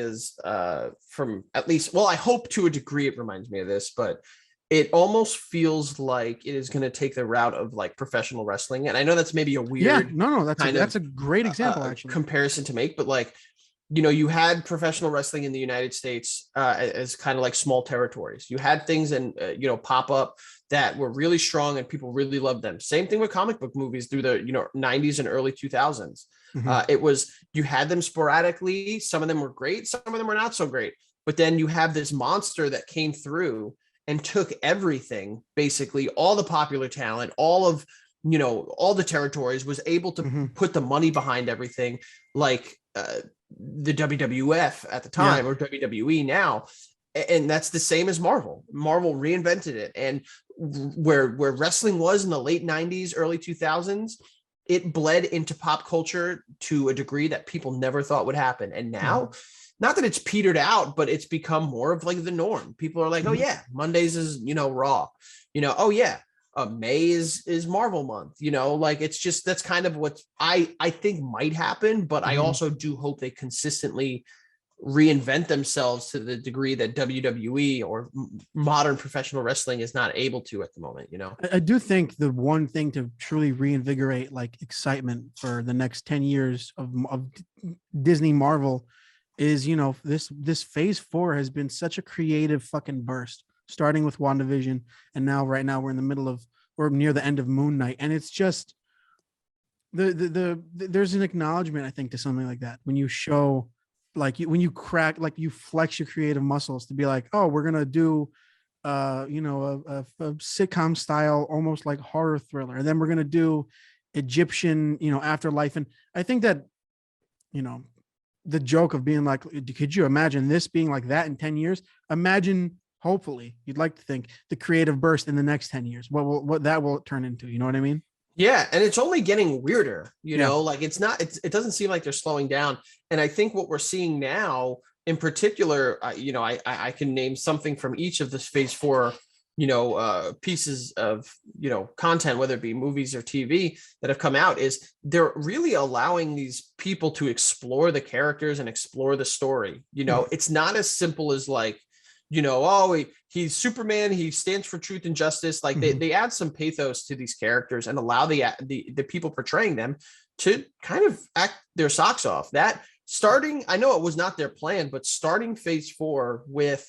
from at least, well, I hope to a degree it reminds me of this, but it almost feels like it is going to take the route of like professional wrestling. And I know that's maybe a weird, that's a great example actually comparison to make, but like, you had professional wrestling in the United States as kind of like small territories. You had things and, pop up that were really strong and people really loved them. Same thing with comic book movies through the, 90s and early 2000s. It was, you had them sporadically. Some of them were great. Some of them were not so great. But then you have this monster that came through and took everything, basically all the popular talent, all of, all the territories, was able to put the money behind everything, like the WWF at the time or WWE now. And that's the same as Marvel. Marvel reinvented it. And where wrestling was in the late 90s, early 2000s, it bled into pop culture to a degree that people never thought would happen. And now, not that it's petered out, but it's become more of like the norm. People are like, oh yeah, Mondays is, Raw. Oh yeah, May is Marvel month, like it's just, that's kind of what I think might happen, but I also do hope they consistently reinvent themselves to the degree that WWE or modern professional wrestling is not able to at the moment. I do think the one thing to truly reinvigorate like excitement for the next 10 years of Disney Marvel is, this phase 4 has been such a creative fucking burst, starting with WandaVision. And now, right now, we're in the middle of, or near the end of Moon Knight. And it's just there's an acknowledgement, I think, to something like that. When you show, like, when you crack, like you flex your creative muscles to be like, oh, we're going to do, a sitcom style, almost like horror thriller. And then we're going to do Egyptian, afterlife. And I think that, the joke of being like, could you imagine this being like that in 10 years? Imagine, hopefully, you'd like to think, the creative burst in the next 10 years, what that will turn into. You know what I mean? Yeah. And it's only getting weirder, like it doesn't seem like they're slowing down. And I think what we're seeing now in particular, I can name something from each of this phase 4, pieces of, content, whether it be movies or TV that have come out, is they're really allowing these people to explore the characters and explore the story. It's not as simple as like, he's Superman, he stands for truth and justice. Like they add some pathos to these characters and allow the people portraying them to kind of act their socks off. That starting, I know it was not their plan, but starting phase 4 with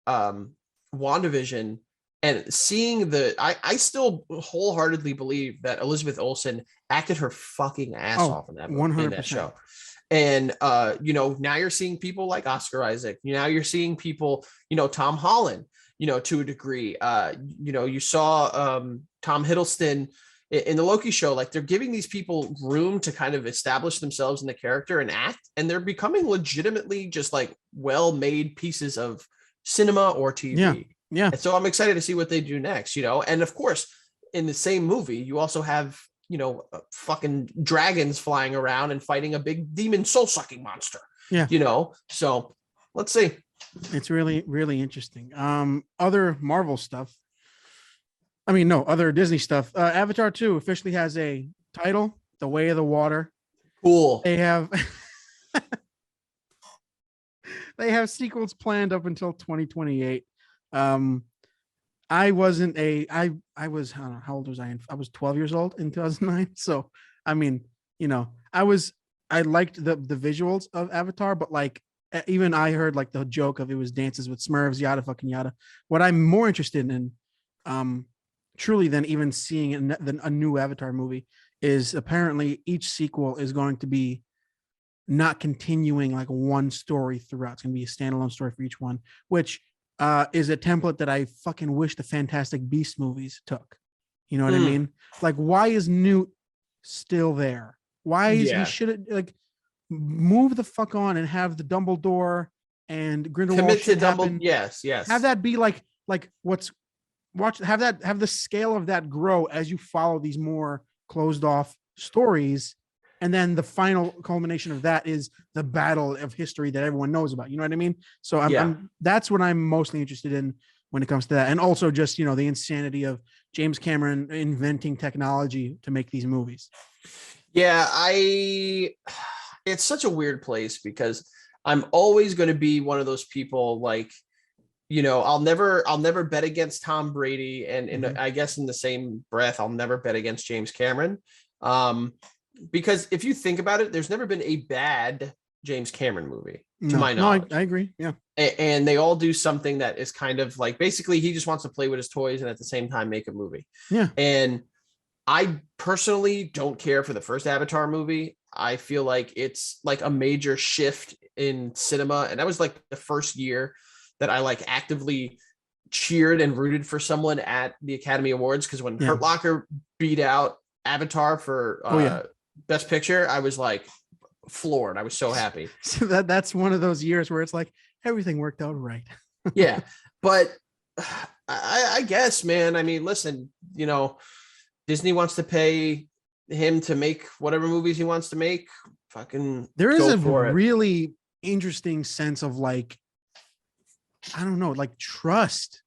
WandaVision and seeing I still wholeheartedly believe that Elizabeth Olsen acted her fucking ass off in that movie, 100%. In that show. And, now you're seeing people like Oscar Isaac. Now you're seeing people, Tom Holland, to a degree. You saw Tom Hiddleston in the Loki show. Like, they're giving these people room to kind of establish themselves in the character and act. And they're becoming legitimately just like well-made pieces of cinema or TV. Yeah. And so I'm excited to see what they do next, And of course, in the same movie, you also have, fucking dragons flying around and fighting a big demon soul-sucking monster. Yeah. So let's see. It's really, really interesting. Other Marvel stuff. Other Disney stuff. Avatar 2 officially has a title, The Way of the Water. Cool. They have they have sequels planned up until 2028. I was, I don't know, how old was I? I was 12 years old in 2009. So, I liked the visuals of Avatar, but like, even I heard like the joke of it was dances with Smurfs, yada fucking yada. What I'm more interested in, truly than even seeing a new Avatar movie, is apparently each sequel is going to be not continuing like one story throughout. It's going to be a standalone story for each one, which is a template that I fucking wish the Fantastic Beasts movies took. You know what I mean? Like, why is Newt still there? Why is he should like move the fuck on and have the Dumbledore and Grindelwald commit to Dumbledore? Yes. Have that be like have the scale of that grow as you follow these more closed off stories. And then the final culmination of that is the battle of history that everyone knows about. You know what I mean? So that's what I'm mostly interested in when it comes to that. And also just, the insanity of James Cameron inventing technology to make these movies. Yeah, it's such a weird place because I'm always going to be one of those people like, I'll never bet against Tom Brady. And I guess in the same breath, I'll never bet against James Cameron. Because if you think about it, there's never been a bad James Cameron movie, to my knowledge. No, I agree. Yeah. And they all do something that is kind of like, basically he just wants to play with his toys and at the same time make a movie. Yeah. And I personally don't care for the first Avatar movie. I feel like it's like a major shift in cinema. And that was like the first year that I like actively cheered and rooted for someone at the Academy Awards. Because when Hurt Locker beat out Avatar for Best Picture, I was like floored. I was so happy. So that's one of those years where it's like everything worked out right. Yeah, but I guess, man. Listen, Disney wants to pay him to make whatever movies he wants to make. Fucking, there is a really interesting sense of like, I don't know, like trust.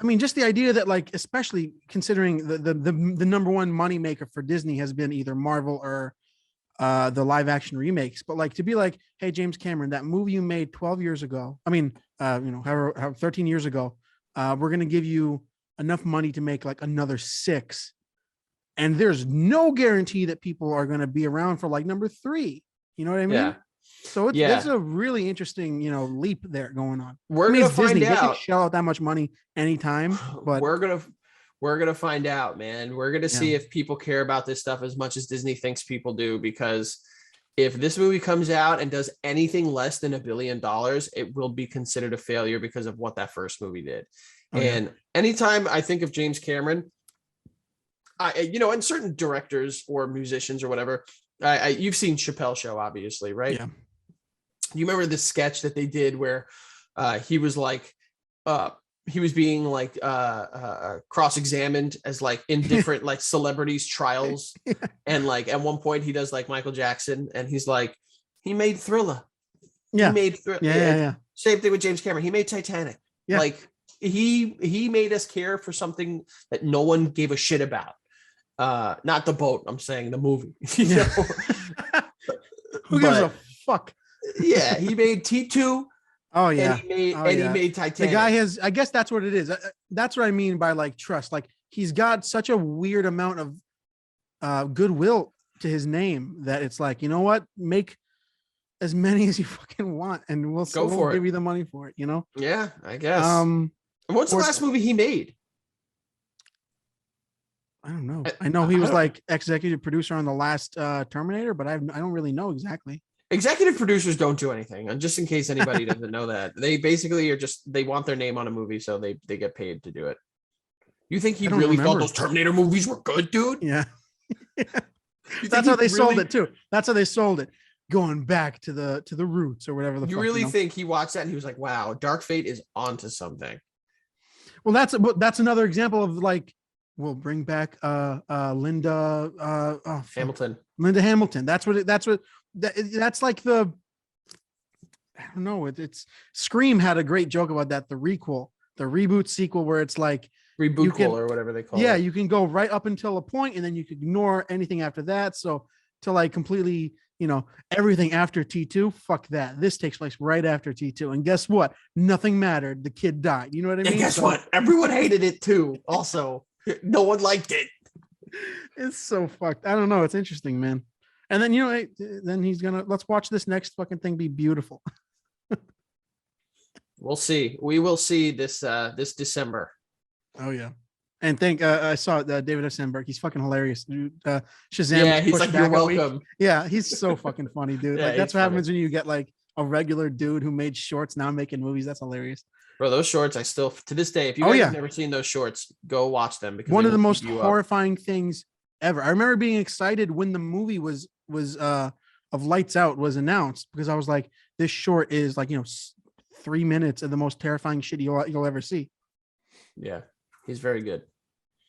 I mean, just the idea that, like, especially considering the number one money maker for Disney has been either Marvel or the live action remakes, but like to be like, hey, James Cameron, that movie you made 12 years ago, I mean, however 13 years ago, we're going to give you enough money to make like another 6. And there's no guarantee that people are going to be around for like number 3. You know what I mean? Yeah. So there's a really interesting, leap there going on. We're gonna find Disney. out. They can shell out that much money anytime, but we're gonna find out, man. We're gonna see if people care about this stuff as much as Disney thinks people do. Because if this movie comes out and does anything less than $1 billion, it will be considered a failure because of what that first movie did. And anytime I think of James Cameron, and certain directors or musicians or whatever, you've seen Chappelle Show, obviously, right? Yeah. You remember the sketch that they did where he was like, he was being like cross-examined as like in different like celebrities trials. And like at one point he does like Michael Jackson and he's like, he made Thriller. Yeah. He made Thriller. Yeah. Same thing with James Cameron. He made Titanic. Yeah. Like he made us care for something that no one gave a shit about. Not the boat, I'm saying the movie. Who gives a fuck? Yeah, he made T2. Oh yeah. And he made Titanic. The guy has, I guess that's what it is. That's what I mean by like trust. Like he's got such a weird amount of goodwill to his name that it's like, you know what? Make as many as you fucking want and we'll give you the money for it, Yeah, I guess. What's the last movie he made? I don't know. I know he was like executive producer on the last Terminator, but I don't really know exactly. Executive producers don't do anything. And just in case anybody doesn't know that, they basically they want their name on a movie, so they get paid to do it. You think he really thought those Terminator movies were good, dude? Yeah. That's how they sold it too. That's how they sold it. Going back to the roots or whatever the fuck. You really think he watched that and he was like, wow, Dark Fate is onto something. Well, that's another example of like, we'll bring back Linda Hamilton. Linda Hamilton. That's like the, I don't know. It's Scream had a great joke about that. The reboot sequel, where it's like reboot or whatever they call it. Yeah, you can go right up until a point and then you can ignore anything after that. So to like completely, everything after T2, fuck that. This takes place right after T2. And guess what? Nothing mattered. The kid died. You know what I mean? And guess what? Everyone hated it too. Also, no one liked it. It's so fucked. I don't know. It's interesting, man. And then, then he's let's watch this next fucking thing be beautiful. We'll see. We will see this December. Oh yeah. And I saw David F. Sandberg. He's fucking hilarious, dude. Shazam. Yeah, he's like, you're welcome. Yeah, he's so fucking funny, dude. Yeah, like that's what happens when you get like a regular dude who made shorts now making movies. That's hilarious. Bro, those shorts, I still, to this day, if you guys have never seen those shorts, go watch them. Because one of the most horrifying things ever. I remember being excited when the movie was of Lights Out was announced, because I was like, this short is like, 3 minutes of the most terrifying shit you'll ever see. Yeah, he's very good.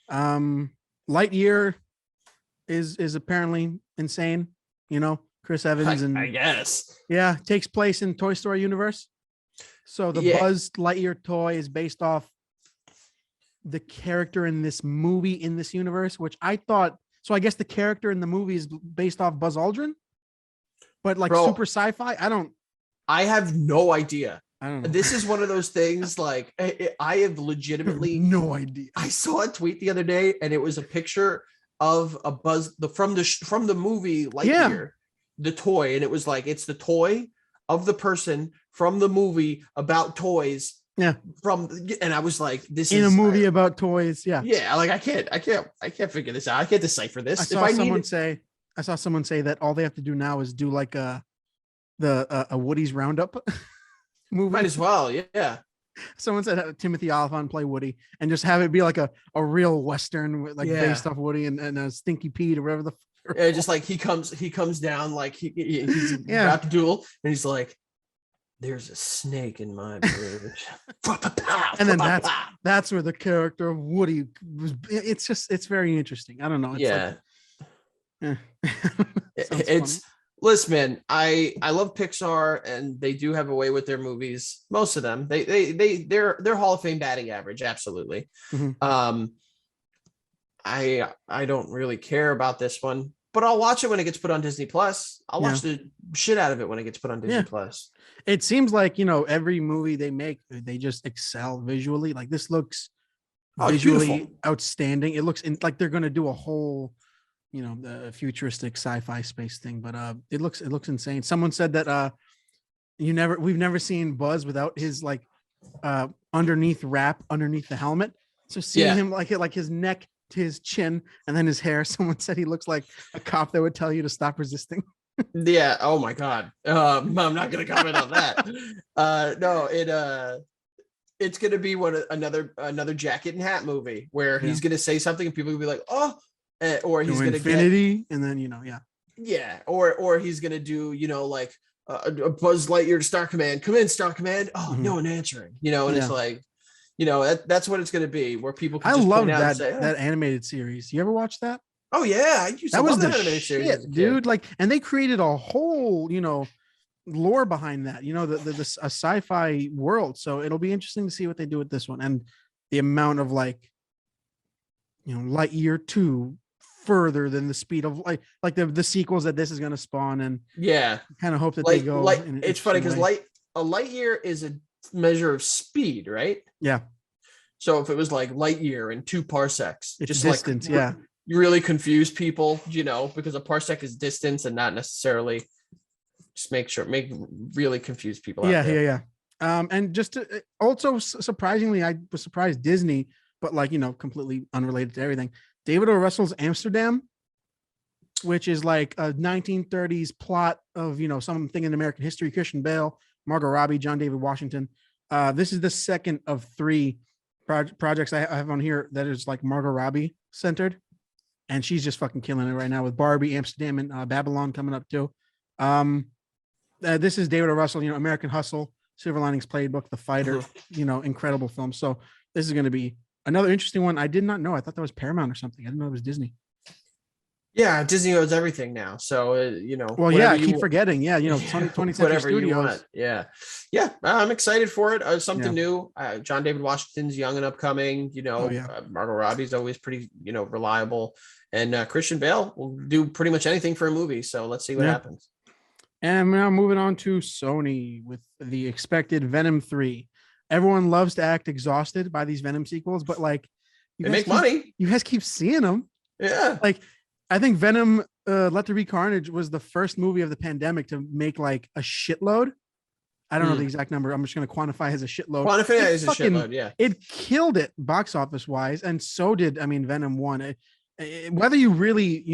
Lightyear is apparently insane. Chris Evans and I guess. Yeah, takes place in Toy Story universe. So the Buzz Lightyear toy is based off the character in this movie in this universe, which I thought. So I guess the character in the movie is based off Buzz Aldrin, but like super sci-fi. I have no idea. I don't know. This is one of those things like I have legitimately no idea. I saw a tweet the other day and it was a picture of a Buzz from the movie Lightyear, the toy, and it was like it's the toy of the person from the movie about toys. Yeah. And I was like, this in is a movie about toys. Yeah. Yeah. Like I can't figure this out. I can't decipher this. I saw someone say that all they have to do now is do like a Woody's Roundup movie. Might as well. Yeah. Someone said have Timothy Oliphant play Woody and just have it be like a real Western with based off Woody and a Stinky Pete or whatever the. Yeah, just like he comes down like he's about to duel and he's like, there's a snake in my bridge. And then that's where the character of Woody was. It's very interesting. I don't know. It's Listen, man, I love Pixar, and they do have a way with their movies. Most of them, they're Hall of Fame batting average, absolutely. Mhm. I don't really care about this one, but I'll watch it when it gets put on Disney Plus. I'll Yeah. watch the shit out of it when it gets put on Disney Yeah. Plus. It seems like, you know, every movie they make, they just excel visually. Like this looks Oh, it's visually beautiful. outstanding. It looks like they're going to do a whole, you know, the futuristic sci-fi space thing, but it looks insane. Someone said that we've never seen Buzz without his like underneath wrap underneath the helmet. So seeing Yeah. him like his neck to his chin and then his hair, someone said he looks like a cop that would tell you to stop resisting. Yeah. Oh my God. I'm not gonna comment on that. No, it's gonna be another jacket and hat movie where he's gonna say something and people will be like, oh, or he's gonna infinity, and then or he's gonna do like a Buzz Lightyear to Star Command. Come in, Star Command. Oh, no one answering. And it's like, that's what it's gonna be, where people can I just love point out that and say, that animated series. You ever watch that? oh yeah, I used to That was love the that animated series as a shit, kid. dude. Like, and they created a whole, lore behind that. A sci-fi world. So it'll be interesting to see what they do with this one, and the amount of light year 2 further than the speed of like the sequels that this is going to spawn, and Yeah, kind of hope that they go. It's funny because a light year is a measure of speed, right? Yeah. So if it was like light year and 2 parsecs, It's just distance, yeah. You really confuse people, because a parsec is distance and not necessarily. Just make really confuse people out there. Yeah. And just to, also surprisingly, I was surprised Disney, but completely unrelated to everything. David O. Russell's Amsterdam, which is like a 1930s plot of something in American history. Christian Bale, Margot Robbie, John David Washington. This is the second of 3 projects I have on here that is like Margot Robbie centered, and she's just fucking killing it right now with Barbie, Amsterdam, and Babylon coming up too. This is David O. Russell, American Hustle, Silver Linings Playbook, The Fighter, incredible film. So this is going to be another interesting one. I did not know. I thought that was Paramount or something. I didn't know it was Disney. Yeah, Disney owns everything now. So, Well, yeah, I keep forgetting. Yeah, 20th Century whatever Studios. you want. Yeah. I'm excited for it. Something new. John David Washington's young and upcoming. Margot Robbie's always pretty, reliable. And Christian Bale will do pretty much anything for a movie. So let's see what happens. And now moving on to Sony with the expected Venom 3. Everyone loves to act exhausted by these Venom sequels, but they make money. You guys keep seeing them. Yeah. I think Venom Let There Be Carnage was the first movie of the pandemic to make like a shitload. I don't know the exact number. I'm just going to quantify as a shitload. Quantify as a shitload, yeah. It killed it box office wise, and so did, Venom 1. Whether you really,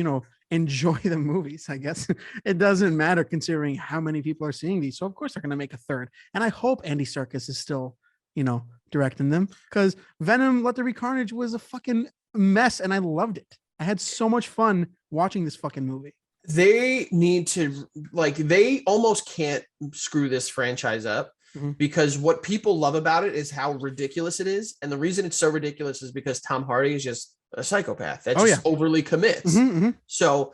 enjoy the movies, I guess it doesn't matter considering how many people are seeing these. So of course they're going to make a third. And I hope Andy Serkis is still, directing them, because Venom Let There Be Carnage was a fucking mess and I loved it. I had so much fun watching this fucking movie. They need to they almost can't screw this franchise up, because what people love about it is how ridiculous it is. And the reason it's so ridiculous is because Tom Hardy is just a psychopath that overly commits. So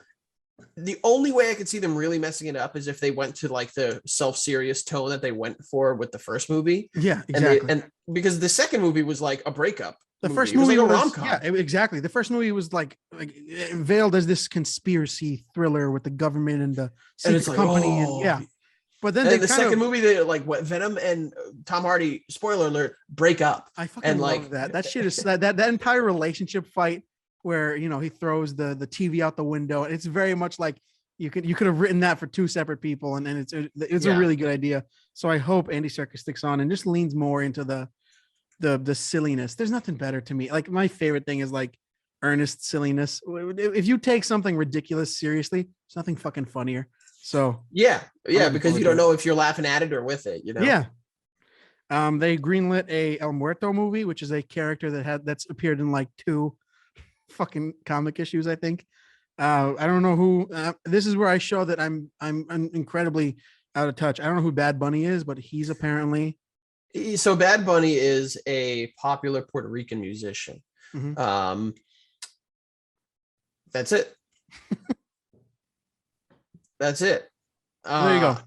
the only way I could see them really messing it up is if they went to like the self-serious tone that they went for with the first movie. Yeah, exactly. And because the second movie was like a breakup. The first movie was like a rom-com. Yeah, exactly. The first movie was like veiled as this conspiracy thriller with the government and the secret company. And but then the second movie, they like what Venom and Tom Hardy, spoiler alert, break up. I fucking love that. That shit is that entire relationship fight where he throws the TV out the window. It's very much like you could have written that for 2 separate people, and it's a really good idea. So I hope Andy Serkis sticks on and just leans more into the silliness. There's nothing better to me. Like my favorite thing is like earnest silliness. If you take something ridiculous seriously, there's nothing fucking funnier. So because you don't know if you're laughing at it or with it, Yeah. They greenlit a El Muerto movie, which is a character that's appeared in like 2 fucking comic issues, I think. I don't know who. This is where I show that I'm incredibly out of touch. I don't know who Bad Bunny is, but he's apparently. So Bad Bunny is a popular Puerto Rican musician. That's it. That's it. There you go.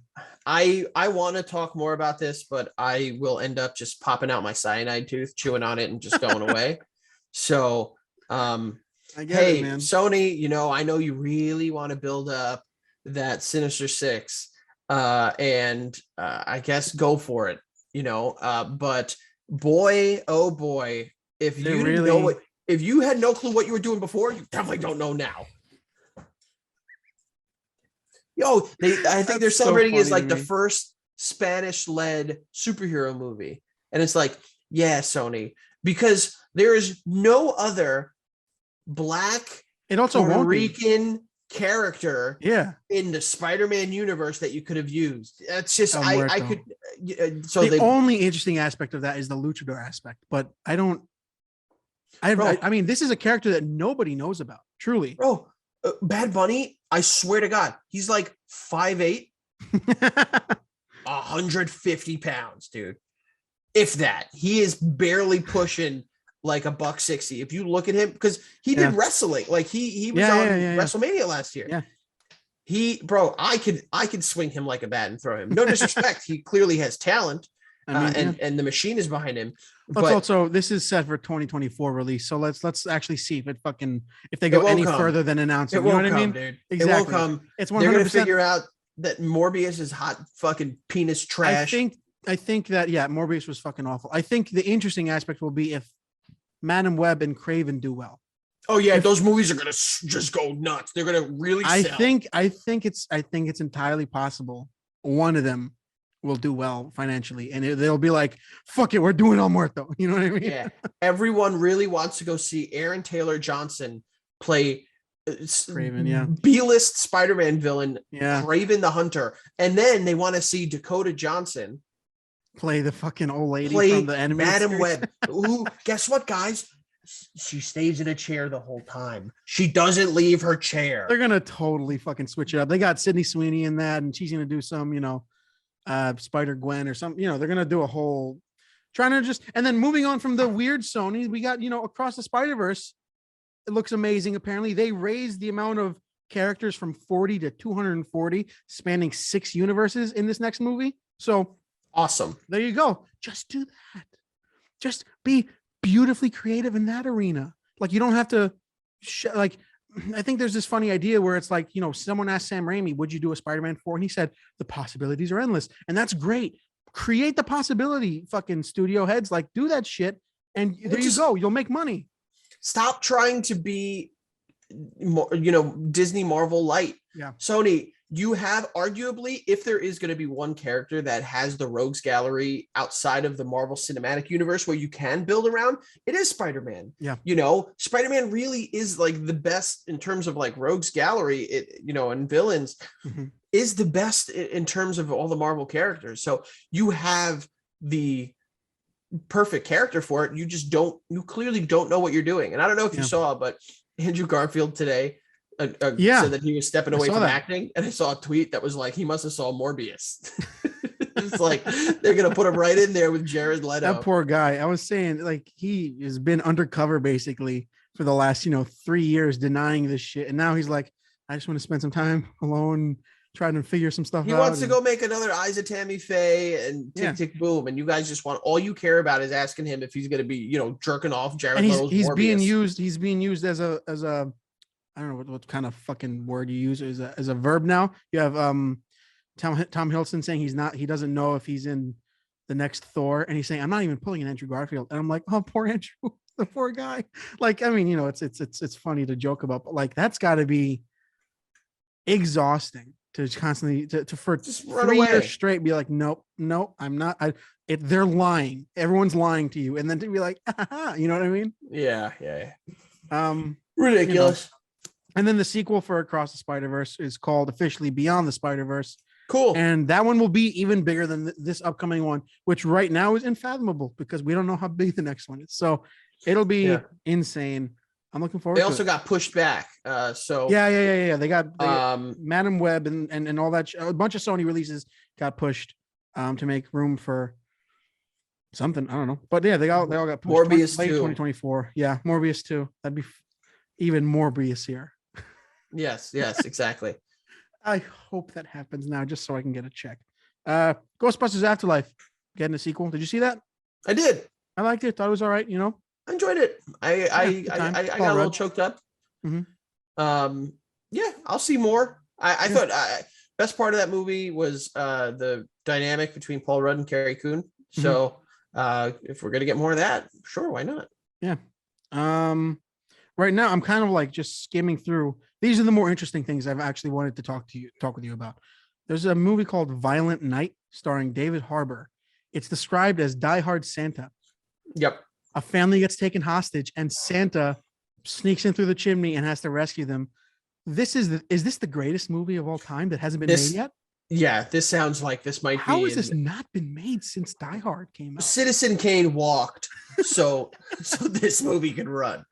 I want to talk more about this, but I will end up just popping out my cyanide tooth, chewing on it, and just going away. So, I get hey, it, man. Sony, I know you really want to build up that Sinister Six, and I guess go for it, but boy, oh boy, if you didn't know if you had no clue what you were doing before, you definitely don't know now. I think they're celebrating is like the first Spanish-led superhero movie. And it's like, yeah, Sony, because there is no other Black Puerto Rican character in the Spider-Man universe that you could have used. That's just, I could. So the only interesting aspect of that is the luchador aspect, but I mean, this is a character that nobody knows about, truly. Bro, Bad Bunny, I swear to God, he's like 5'8", 150 pounds, dude. If that, he is barely pushing like $160. If you look at him, because he did wrestling, like he was on WrestleMania last year. Yeah. I could swing him like a bat and throw him. No disrespect, he clearly has talent. And the machine is behind him. But also, this is set for 2024 release, so let's actually see if they go any further than announcing. You know what I mean? Dude. Exactly. It won't come. It's 100%. They're gonna figure out that Morbius is hot fucking penis trash. I think that Morbius was fucking awful. I think the interesting aspect will be if Madam Web and Craven do well. Oh yeah, those movies are gonna just go nuts. They're gonna really sell. I think it's entirely possible one of them will do well financially, and they'll be like, fuck it, we're doing El Muerto. You know what I mean? Yeah. Everyone really wants to go see Aaron Taylor Johnson play Craven, B-list Spider-Man villain, Craven the Hunter, and then they want to see Dakota Johnson play the fucking old lady from the animated Madam Web. Who, guess what, guys? She stays in a chair the whole time. She doesn't leave her chair. They're gonna totally fucking switch it up. They got Sydney Sweeney in that, and she's gonna do some, Spider Gwen or something. They're gonna do a whole and then moving on from the weird Sony, we got Across the Spider-Verse. It looks amazing. Apparently, they raised the amount of characters from 40 to 240, spanning 6 universes in this next movie. So awesome. There you go. Just do that. Just be beautifully creative in that arena. Like, you don't have to I think there's this funny idea where it's like, someone asked Sam Raimi, would you do a Spider-Man 4? And he said, the possibilities are endless. And that's great. Create the possibility, fucking studio heads. Like, do that shit. And there you go. You'll make money. Stop trying to be, Disney Marvel light. Yeah. Sony, you have arguably, if there is going to be one character that has the rogues gallery outside of the Marvel Cinematic Universe where you can build around, it is Spider-Man. Yeah. Spider-Man really is like the best in terms of like rogues gallery, and villains is the best in terms of all the Marvel characters. So you have the perfect character for it. You clearly don't know what you're doing. And I don't know if you saw, but Andrew Garfield today said that he was stepping away from acting, and I saw a tweet that was like, he must have saw Morbius. It's like they're gonna put him right in there with Jared Leto. That poor guy. I was saying, like, he has been undercover basically for the last 3 years, denying this shit, and now he's like, I just want to spend some time alone trying to figure some stuff out. He wants to go make another Eyes of Tammy Faye and Tick Tick Boom, and you guys just all you care about is asking him if he's going to be, jerking off Jared Leto's he's Morbius. He's being used as a I don't know what kind of fucking word you use as a verb now. You have Tom Hiddleston saying he doesn't know if he's in the next Thor, and he's saying, I'm not even pulling an Andrew Garfield, and I'm like, oh, poor Andrew, the poor guy. Like, I mean, it's funny to joke about, but like, that's got to be exhausting to constantly for just 3 years straight be like, nope, I'm not. They're lying. Everyone's lying to you, and then to be like, you know what I mean? Yeah. Ridiculous. And then the sequel for Across the Spider-Verse is called officially Beyond the Spider-Verse. Cool. And that one will be even bigger than this upcoming one, which right now is unfathomable because we don't know how big the next one is. So it'll be insane. I'm looking forward to it. They also got pushed back. So yeah. They got Madam Web and all that. A bunch of Sony releases got pushed to make room for something. I don't know. But yeah, they all got pushed. Morbius late 2. 2024. Yeah, Morbius 2. That'd be even Morbius here. Yes, exactly. I hope that happens now, just so I can get a check. Ghostbusters Afterlife getting a sequel. Did you see that? I did. I liked it. Thought it was all right. I enjoyed it. Good time. I It's got all a little right. choked up. Mhm. Yeah, I'll see more. I Yeah. thought best part of that movie was the dynamic between Paul Rudd and Carrie Coon. So if we're gonna get more of that, sure, why not? Yeah. Right now I'm kind of like just skimming through. These are the more interesting things I've actually wanted to talk with you about. There's a movie called Violent Night starring David Harbour. It's described as Die Hard Santa. Yep. A family gets taken hostage and Santa sneaks in through the chimney and has to rescue them. Is this the greatest movie of all time that hasn't been made yet? Yeah, this sounds like this might How be has this not been made since Die Hard came out? Citizen Kane walked so this movie could run.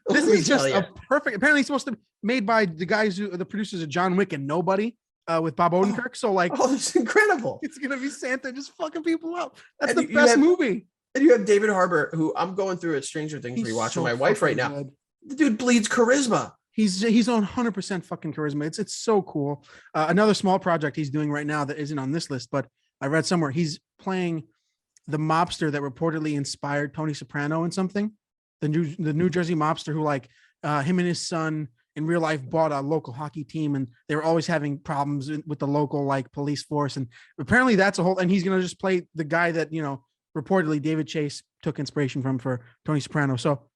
This is just a perfect. Apparently, it's supposed to be made by the guys who are the producers of John Wick and Nobody with Bob Odenkirk. So like, it's incredible. It's gonna be Santa just fucking people up. That's And the best movie. And you have David Harbour, who I'm going through at Stranger Things rewatching so my wife right now. good. The dude bleeds charisma. He's on 100% fucking charisma. It's so cool. Another small project he's doing right now that isn't on this list, but I read somewhere he's playing the mobster that reportedly inspired Tony Soprano in something. The New Jersey mobster who like him and his son in real life bought a local hockey team and they were always having problems with the local like police force. And apparently that's a whole, and he's going to just play the guy that, reportedly David Chase took inspiration from for Tony Soprano. So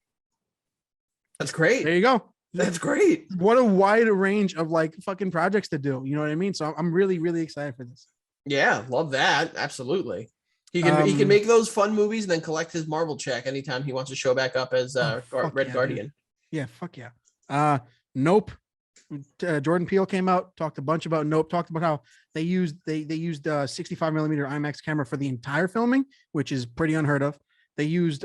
that's great. There you go. That's great. What a wide range of like fucking projects to do. You know what I mean? So I'm really, really excited for this. Yeah, love that. Absolutely. He can make those fun movies and then collect his Marvel check anytime he wants to show back up as Red Guardian. Dude. Yeah, fuck yeah. Nope. Jordan Peele came out, talked a bunch about Nope, talked about how they used 65 millimeter IMAX camera for the entire filming, which is pretty unheard of. They used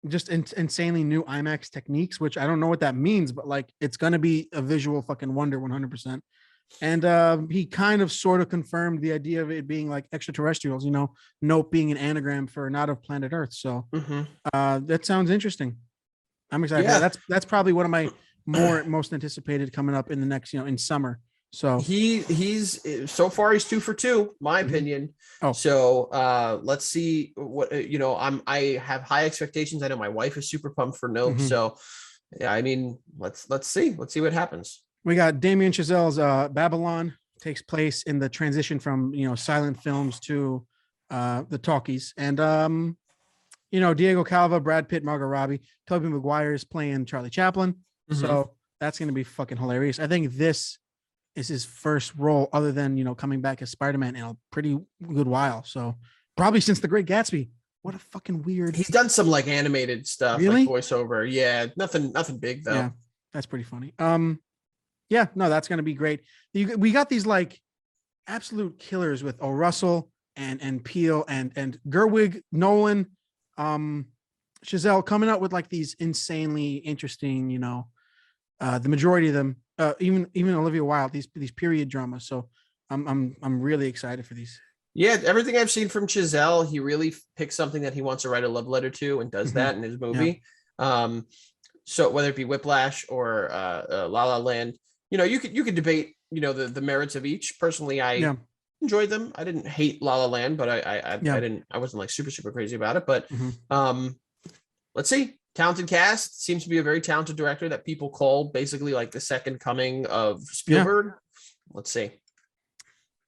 just insanely new IMAX techniques, which I don't know what that means, but like it's gonna be a visual fucking wonder 100%. And he kind of sort of confirmed the idea of it being like extraterrestrials, Nope being an anagram for not of planet Earth. So that sounds interesting. I'm excited. Yeah. That's probably one of my most anticipated coming up in the next, in summer. So he's so far he's 2 for 2, my opinion. Oh, so let's see what I have high expectations. I know my wife is super pumped for Nope. So yeah, I mean, let's see what happens. We got Damien Chazelle's Babylon takes place in the transition from silent films to the talkies, and Diego Calva, Brad Pitt, Margot Robbie, Tobey Maguire is playing Charlie Chaplin. So that's gonna be fucking hilarious. I think this is his first role other than coming back as Spider-Man in a pretty good while. So probably since The Great Gatsby. What a fucking weird. He's done some like animated stuff, really? Like voiceover. Yeah, nothing big though. Yeah, that's pretty funny. Yeah, no, that's gonna be great. We got these like absolute killers with Russell and Peele and Gerwig, Nolan, Chazelle coming out with like these insanely interesting, the majority of them, even Olivia Wilde, these period dramas. So I'm really excited for these. Yeah, everything I've seen from Chazelle, he really picks something that he wants to write a love letter to and does that in his movie. Yeah. So whether it be Whiplash or La La Land, you could debate, the merits of each. Personally, I enjoyed them. I didn't hate La La Land, but I wasn't like super, super crazy about it. But let's see. Talented cast, seems to be a very talented director that people call basically like the second coming of Spielberg. Yeah. Let's see.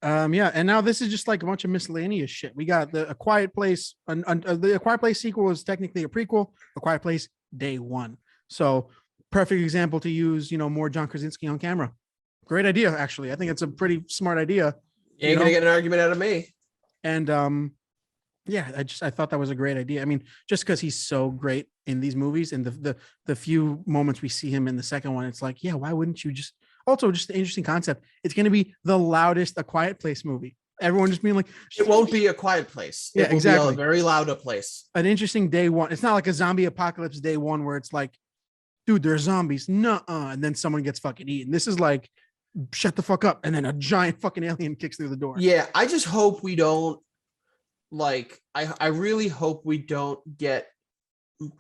And now this is just like a bunch of miscellaneous shit. We got A Quiet Place. The A Quiet Place sequel is technically a prequel. A Quiet Place Day One. So perfect example to use, more John Krasinski on camera. Great idea, actually. I think it's a pretty smart idea. You ain't gonna get an argument out of me. And I thought that was a great idea. I mean, just because he's so great in these movies and the few moments we see him in the second one, it's like, yeah, why wouldn't you just an interesting concept. It's going to be the loudest A Quiet Place movie. Everyone just being like, it won't be a quiet place. Yeah, exactly. Be a very loud a place. An interesting day one. It's not like a zombie apocalypse day one where it's like, dude, they're zombies. Nuh-uh. And then someone gets fucking eaten. This is like, shut the fuck up. And then a giant fucking alien kicks through the door. Yeah. I just hope we don't I really hope we don't get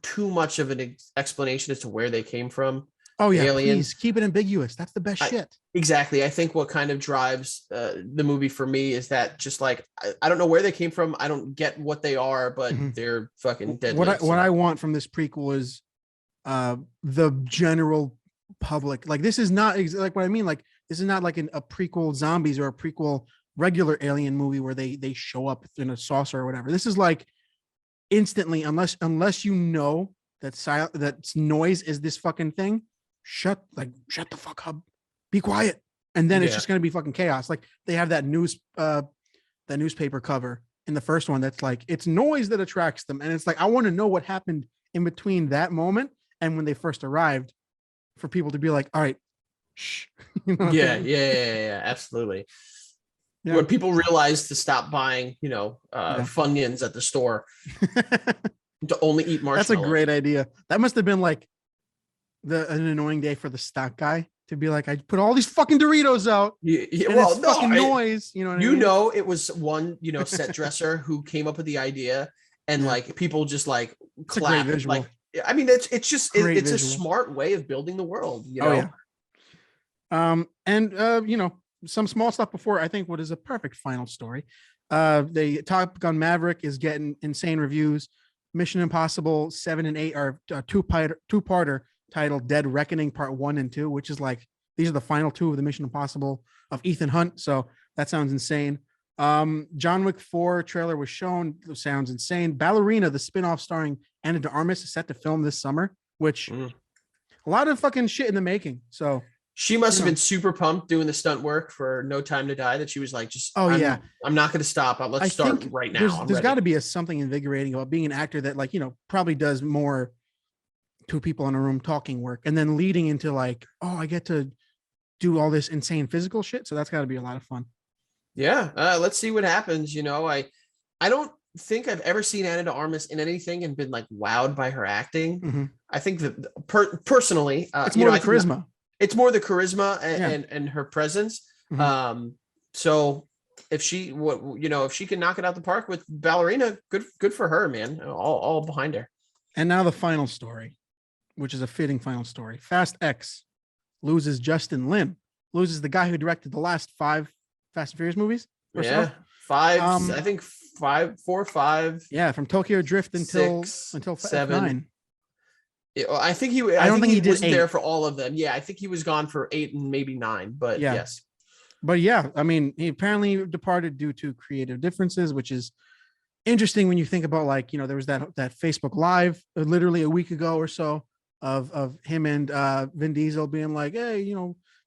too much of an explanation as to where they came from. Oh yeah, alien. please keep it ambiguous. That's the best shit. Exactly. I think what kind of drives the movie for me is that just like I don't know where they came from. I don't get what they are, but they're fucking deadly. What I want from this prequel is the general public. Like this is not like what I mean. Like this is not like a prequel zombies or a prequel regular alien movie where they show up in a saucer or whatever. This is like instantly, unless you know that noise is this fucking thing. Shut the fuck up, be quiet, and then it's just gonna be fucking chaos. Like they have that newspaper cover in the first one that's like it's noise that attracts them, and it's like I want to know what happened in between that moment and when they first arrived, for people to be like, all right, shh. You know yeah, absolutely. Yeah. When people realize to stop buying, Funyuns at the store to only eat marshmallows. That's a great idea. That must have been like an annoying day for the stock guy to be like, I put all these fucking Doritos out. Fucking noise. You know what I mean? It was one, set dresser who came up with the idea, and like people just like clap. Like, I mean, it's a smart way of building the world. And some small stuff before I think what is a perfect final story. The Top Gun Maverick is getting insane reviews. Mission Impossible 7 and 8 are two-parter titled Dead Reckoning Part 1 and 2, which is like these are the final two of the Mission Impossible of Ethan Hunt. So that sounds insane. John Wick 4 trailer was shown. Sounds insane. Ballerina, the spinoff starring Ana de Armas, is set to film this summer, which a lot of fucking shit in the making. So she must have been super pumped doing the stunt work for No Time to Die, that she was like, I'm not going to stop. Let's start right now. There's got to be something invigorating about being an actor that probably does more two people in a room talking work and then leading into like, oh, I get to do all this insane physical shit. So that's got to be a lot of fun. Yeah. Let's see what happens. I don't think I've ever seen Ana de Armas in anything and been like wowed by her acting. I think that personally, it's more the charisma. It's more the charisma and her presence. So if she, if she can knock it out the park with Ballerina, good for her, man. All behind her. And now the final story, which is a fitting final story. Fast X loses Justin Lin, loses the guy who directed the last 5 Fast and Furious movies. So. 5, I think 4 or 5. Yeah, from Tokyo Drift until 7. 9. I think he. I don't think he wasn't there for all of them. Yeah, I think he was gone for 8 and maybe 9. But yes. But yeah, I mean, he apparently departed due to creative differences, which is interesting when you think about there was that Facebook Live literally a week ago or so of him and Vin Diesel being like, hey,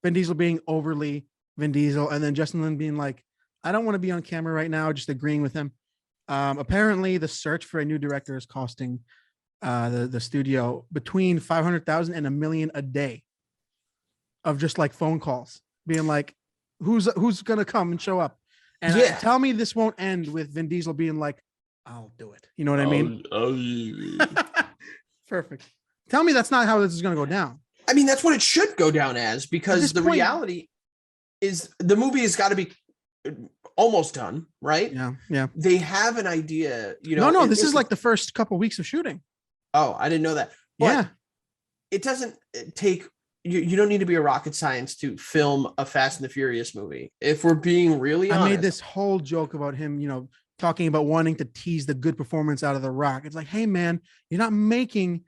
Vin Diesel being overly Vin Diesel, and then Justin Lin being like, I don't want to be on camera right now, just agreeing with him. Apparently, the search for a new director is costing the studio between $500,000 and $1 million a day of just like phone calls, being like, who's gonna come and show up? And tell me this won't end with Vin Diesel being like, I'll do it. You know what I mean? Perfect. Tell me that's not how this is gonna go down. I mean, that's what it should go down as, because the reality is the movie has got to be almost done, right? Yeah. They have an idea, No, this is like the first couple weeks of shooting. Oh, I didn't know that. But it doesn't take you don't need to be a rocket science to film a Fast and the Furious movie. If we're being really honest. I made this whole joke about him, talking about wanting to tease the good performance out of The Rock. It's like, hey man, you're not making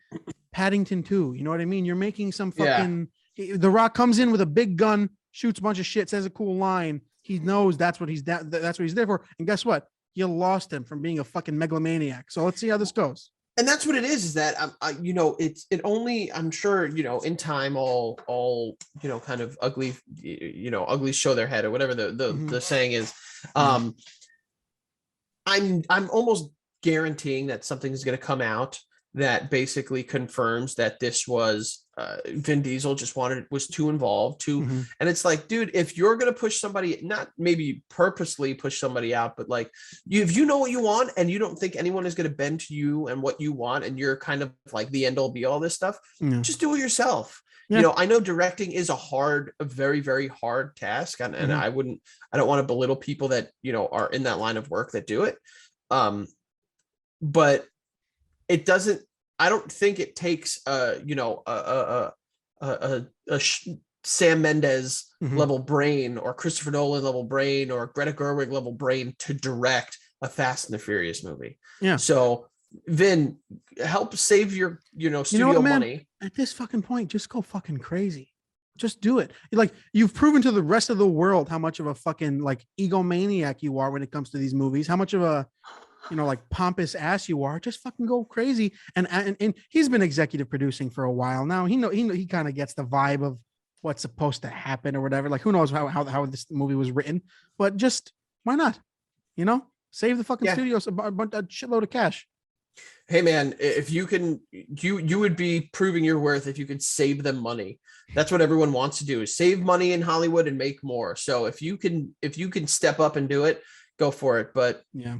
Paddington 2. You know what I mean? You're making some fucking The Rock comes in with a big gun, shoots a bunch of shit, says a cool line. He knows that's what he's there for. And guess what? You lost him from being a fucking megalomaniac. So let's see how this goes. And that's what it is that I'm sure, in time, all kind of ugly, ugly show their head, or whatever the saying is. I'm almost guaranteeing that something is going to come out that basically confirms that this was Vin Diesel was too involved and it's like, dude, if you're going to push somebody, not maybe purposely push somebody out, but like if you know what you want and you don't think anyone is going to bend to you and what you want, and you're kind of like the end all be all this stuff, just do it yourself. I know directing is a very, very hard task. And I don't want to belittle people that, are in that line of work that do it. But I don't think it takes a Sam Mendes Mhm. level brain or Christopher Nolan level brain or Greta Gerwig level brain to direct a Fast and the Furious movie. Yeah. So Vin, help save your, studio what, man? money. At this fucking point, just go fucking crazy. Just do it. Like, you've proven to the rest of the world how much of a fucking like egomaniac you are when it comes to these movies. How much of a like pompous ass you are. Just fucking go crazy. And he's been executive producing for a while now. He kind of gets the vibe of what's supposed to happen or whatever. Like, who knows how this movie was written, but just why not? Save the fucking Yeah. studios a shitload of cash. Hey man, if you can, you would be proving your worth if you could save them money. That's what everyone wants to do, is save money in Hollywood and make more. So if you can step up and do it, go for it. But yeah,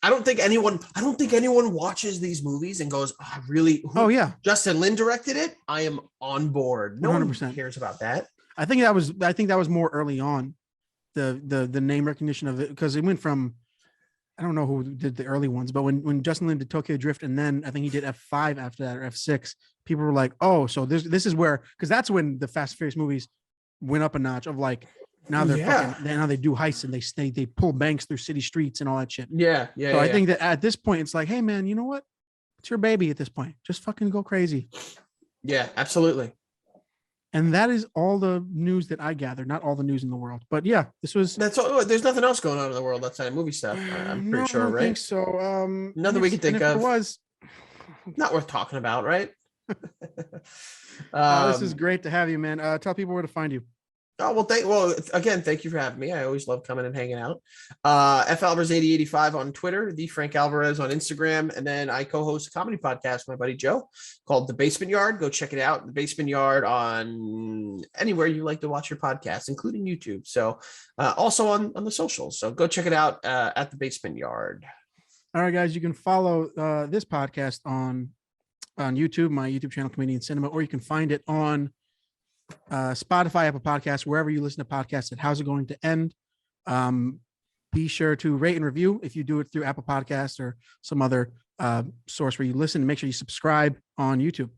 I don't think anyone watches these movies and goes, oh, really? Oh yeah, Justin Lin directed it. I am on board. No 100%. one cares about that. I think that was more early on, the name recognition of it, because it went from, I don't know who did the early ones, but when Justin Lin did Tokyo Drift, and then I think he did F5 after that, or F6, people were like, oh, so this is where, because that's when the Fast and Furious movies went up a notch of like, now they're fucking, now they do heists and they pull banks through city streets and all that shit. Yeah. So I think that at this point, it's like, hey man, you know what? It's your baby at this point. Just fucking go crazy. Yeah, absolutely. And that is all the news that I gathered. Not all the news in the world, but yeah, that's all. There's nothing else going on in the world outside of movie stuff. I'm pretty sure, I don't right? think so. Nothing we can think of. It was not worth talking about, right? This is great to have you, man. Tell people where to find you. Oh, again, thank you for having me. I always love coming and hanging out. F Alvarez 8085 on Twitter, the Frank Alvarez on Instagram, and then I co-host a comedy podcast with my buddy Joe called The Basement Yard. Go check it out. The Basement Yard on anywhere you like to watch your podcast, including YouTube. So also on the socials. So go check it out at The Basement Yard. All right, guys, you can follow this podcast on YouTube, my YouTube channel, Comedian Cinema, or you can find it on Spotify, Apple Podcasts, wherever you listen to podcasts. At How's It Going to End? Be sure to rate and review if you do it through Apple Podcasts or some other source where you listen. Make sure you subscribe on YouTube.